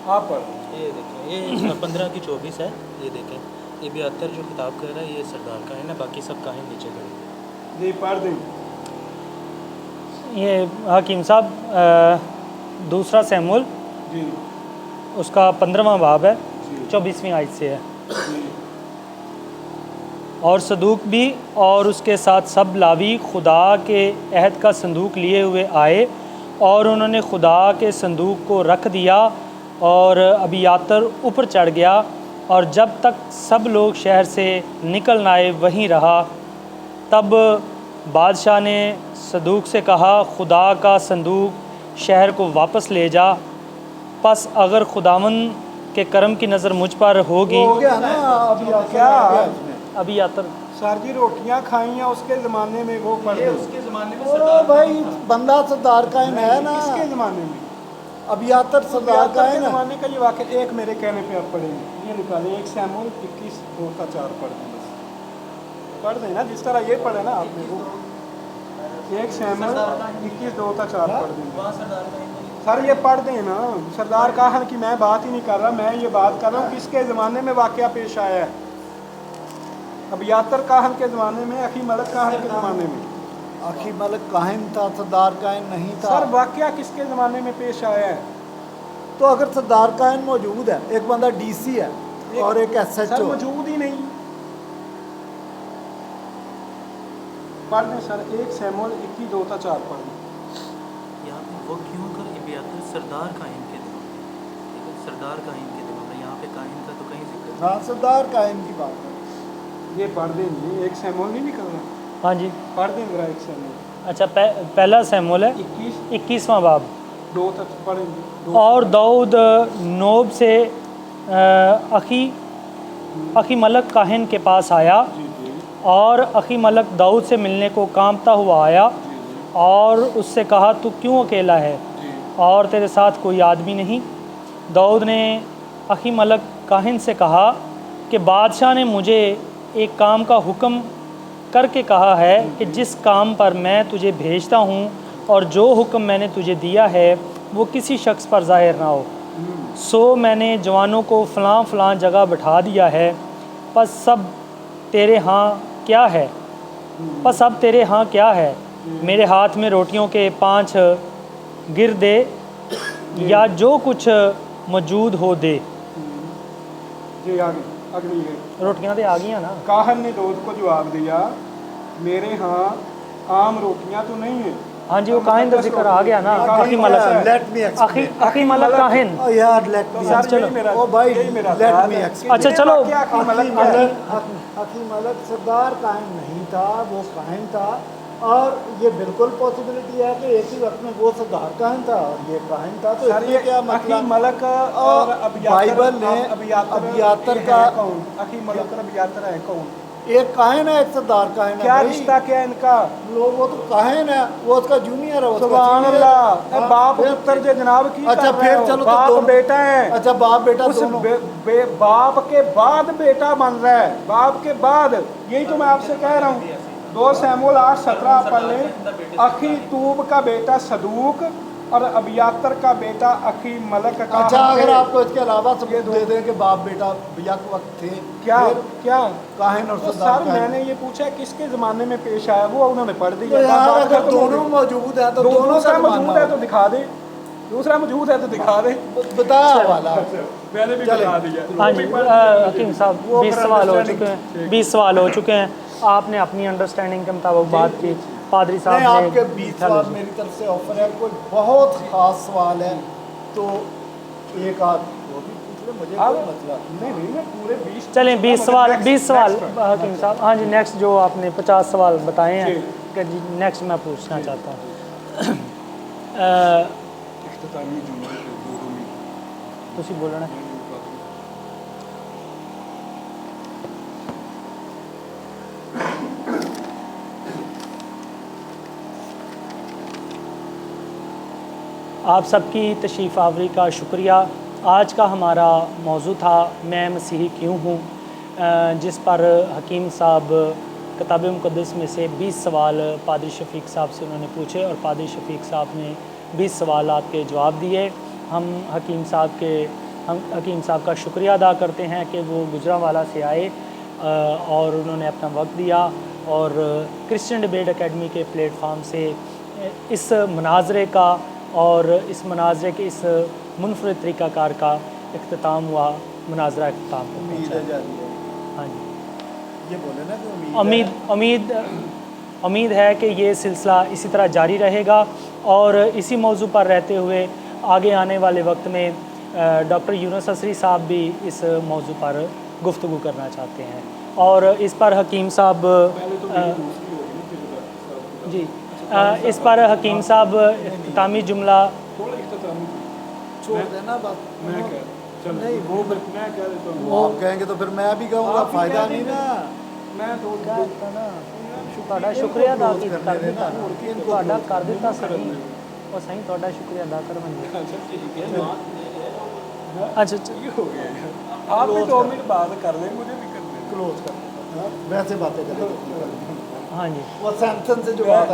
आप पढ़ दें। ये देखें, ये 15 की 24 है। ये देखें, ये 72 जो किताब कह रहा है ये सरदार काहिन है, बाकी सब काहिन नीचे खड़े। जी पढ़ दें। ये हकीम साहब दूसरा सैमुअल जी उसका 15वां बाब है, जी 24वीं आयत से है। जी और सदूक भी और उसके साथ सब लावी खुदा के अहद का संदूक लिए हुए आए और उन्होंने खुदा के संदूक को रख दिया और अबियातर ऊपर चढ़ गया और जब तक सब लोग शहर से निकल न आए वहीं रहा। तब बादशाह ने सदूक से कहा, खुदा का संदूक शहर को वापस ले जा। पस अगर खुदावन के करम की नज़र मुझ पर होगी। हो गया ना अभी क्या? अबियातर सर जी रोटियां खाई हैं उसके ज़माने में, वो पढ़ दें। उसके ज़माने में और भाई बंदा सरदार कायन है ना, किसके ज़माने में? अबियातर सरदार के कायन है। ज़माने का ये वाक़या एक मेरे कहने पे आप पढ़ेंगे, ये निकालें 1 सैमुअल 21:2-4 पढ़ दें बस। पढ़ दें ना जिस तरह ये पढ़े ना आपने, वो 1 सैमुअल 21:2-4 पढ़ दें वहाँ सरदार काहिन सर। ये पढ़ दें ना, सरदार काहन की मैं बात ही नहीं कर रहा, मैं ये बात कर रहा हूँ किसके ज़माने में वाक़या पेश आया है। अबियातर काहन के ज़माने में, अखी मलक काहन के ज़माने में। अखी मलक काहिन था, सरदार कायन नहीं था। सर वाक़या किसके ज़माने में पेश आया है? तो अगर सरदार कायन मौजूद है, एक बंदा डीसी है और एक सर एसएचओ, मौजूद ही नहीं। पढ़ दें सर 1 सैमुअल 21:2-4 पढ़ दें। यहाँ पे वो क्यों कर इबियातर सरदार काहिन के दिनों में, ठीक है, सरदार काहिन के दिनों में, यहाँ पे काहिन का तो कहीं जिक्र नहीं। हाँ सरदार कायन की बात है। ये पढ़ दें, ये 1 सैमुअल नहीं निकल रहा, हाँ जी। पढ़ दें जरा 1 सैमुअल अच्छा पहला सैमुअल है 21वां बाब। 2 तक पढ़ेंगे। और दाऊद नोब से अखी मलक काहिन के पास आया जी जी और अखी मलक दाऊद से मिलने को कांपता हुआ आया और उससे कहा, तू क्यों अकेला है जी और तेरे साथ कोई आदमी नहीं? दाऊद ने अखी मलक काहिन से कहा कि बादशाह ने मुझे एक काम का हुक्म करके कहा है कि जिस काम पर मैं तुझे भेजता हूँ और जो हुक्म मैंने तुझे दिया है वो किसी शख्स पर ज़ाहिर ना हो। सो मैंने जवानों को फ़लाँ फ़लाँ जगह बिठा दिया है। बस सब तेरे यहाँ क्या है? बस अब तेरे यहाँ क्या है? मेरे हाथ में रोटियों के 5 गिर दे या जो कुछ मौजूद हो दे। जी आगे अगली है। रोटियां तो आ गई ना। काहन ने दाऊद को जवाब दिया, मेरे यहाँ आम रोटियां तो नहीं है। हाँ जी, वो काहिन का जिक्र आ गया ना। अखी मलक, लेट मी अखी मलक काहिन। यार लेट मी सर, चलो। यही मेरा- ओ भाई यही मेरा लेट सवाल मी है। एक्सप्लेन। अच्छा, चलो। वाकया अखी मलक क्या है? अखी मलक सरदार काहिन नहीं था, वो काहिन था। और ये बिल्कुल पॉसिबिलिटी है कि एक ही वक्त में वो सरदार काहिन था और ये काहिन था। तो सर इसमें ये क्या अखी मतलब? मलक और अबियातर, बाइबल ने अबियातर अबियातर का कौन? अखी मलक और अबियातर है कौन? एक काहिन है, एक सरदार काहिन है। क्या भाई, रिश्ता क्या है इनका? वो तो काहिन है, वो उसका जूनियर है, वो उसका सुभान senior है। अल्लाह। हाँ, बाप फिर- पुत्र जे जनाब की अच्छा, कर रहे फिर हो? चलो तो बाप दोनों- बेटा है। अच्छा बाप बेटा उस दोनों। बाप के बाद बेटा बन रहा है, बाप के बाद। यही तो मैं आपसे कह रहा हूँ। 2 सैमुअल 8:17 पढ़ लें। अखी तूब का बेटा सदूक और अबियातर का बेटा अखी मलक का। अच्छा, अगर आपको इसके अलावा सबूत दे दें कि बाप बेटा यक वक्त थे, क्या फिर क्या काहिन और तो सरदार सर काहिन। मैंने ये पूछा किसके ज़माने में पेश आया, वो उन्होंने पढ़ तो दिया। यार बात अगर खत्म हो दोनों गई। मौजूद है तो दोनों दूसरा का मौजूद है तो दिखा दे, दूसरा मौजूद है तो दिखा दे। बता वाला। मैंने भी चले। बता दिया। हाँ वो जी, भी पढ़ दिया। हकीम साहब वो 20 फिर सवाल हो understanding- चुके हैं, 20 सवाल हो चुके हैं। आपने अपनी अंडरस्टैंडिंग के मुताबिक बात की। पादरी नहीं, साहब आपके ने 20 सवाल मेरी तरफ से ऑफर है। कोई बहुत खास सवाल है तो एक आध वो भी पूछ ले, मुझे अब कोई मतलब नहीं नहीं मैं पूरे 20 चलें 20 सवाल, Next- 20 सवाल next पर। हकीम साहब। हाँ जी, नेक्स्ट जो आपने 50 सवाल बताए हैं जी। कि जी नेक्स्ट मैं पूछना चाहता हूँ। इख्तितामी जुमले के दो में तुसी बोलना है। आप सबकी तशरीफ़ आवरी का शुक्रिया। आज का हमारा मौजू था मैं मसीही क्यों हूँ, जिस पर हकीम साहब किताब मुक़द्दस में से 20 सवाल पादरी शफीक साहब से उन्होंने पूछे और पादरी शफीक साहब ने 20 सवालात के जवाब दिए। हम हकीम साहब का शुक्रिया अदा करते हैं कि वो गुजरांवाला से आए और उन्होंने अपना वक्त दिया और क्रिश्चियन डिबेट एकेडमी के प्लेटफार्म से इस मनाजरे का और इस मनाजरे के इस मुनफरद तरीक़ाकार का इख्तिताम हुआ। मनाजरा इख्तिताम को पहुंचा। हाँ जी, ये बोले ना कि उम्मीद है कि ये सिलसिला इसी तरह जारी रहेगा और इसी मौजू पर रहते हुए आगे आने वाले वक्त में डॉक्टर यूनुस असरी साहब भी इस मौजू पर गुफ्तगू करना चाहते हैं और इस पर हकीम साहब जी इस पर हकीम साहब इख्तितामी जुमला छोड़ देना बात। मैं कह नहीं वो मैं कह देता हूँ। वो आप कहेंगे तो फिर मैं भी कहूँगा, फायदा नहीं ना। मैं तो ਤੁਹਾਡਾ ਸ਼ੁਕਰੀਆ ਅਦਾ ਕਰ ਦਿੱਤਾ ਤੁਹਾਡਾ ਕਰ ਦਿੱਤਾ ਸਹੀ ਉਹ ਸਹੀ ਤੁਹਾਡਾ ਸ਼ੁਕਰੀਆ ਅਦਾ ਕਰਵਾਂਗੇ। अच्छा ठीक है। अच्छा ये हो गया, आप भी 2 मिनट बाद कर दें, मुझे भी कर दें। क्लोज कर वैसे बातें करेंगे। हाँ जी वो सैमसंग से जो बात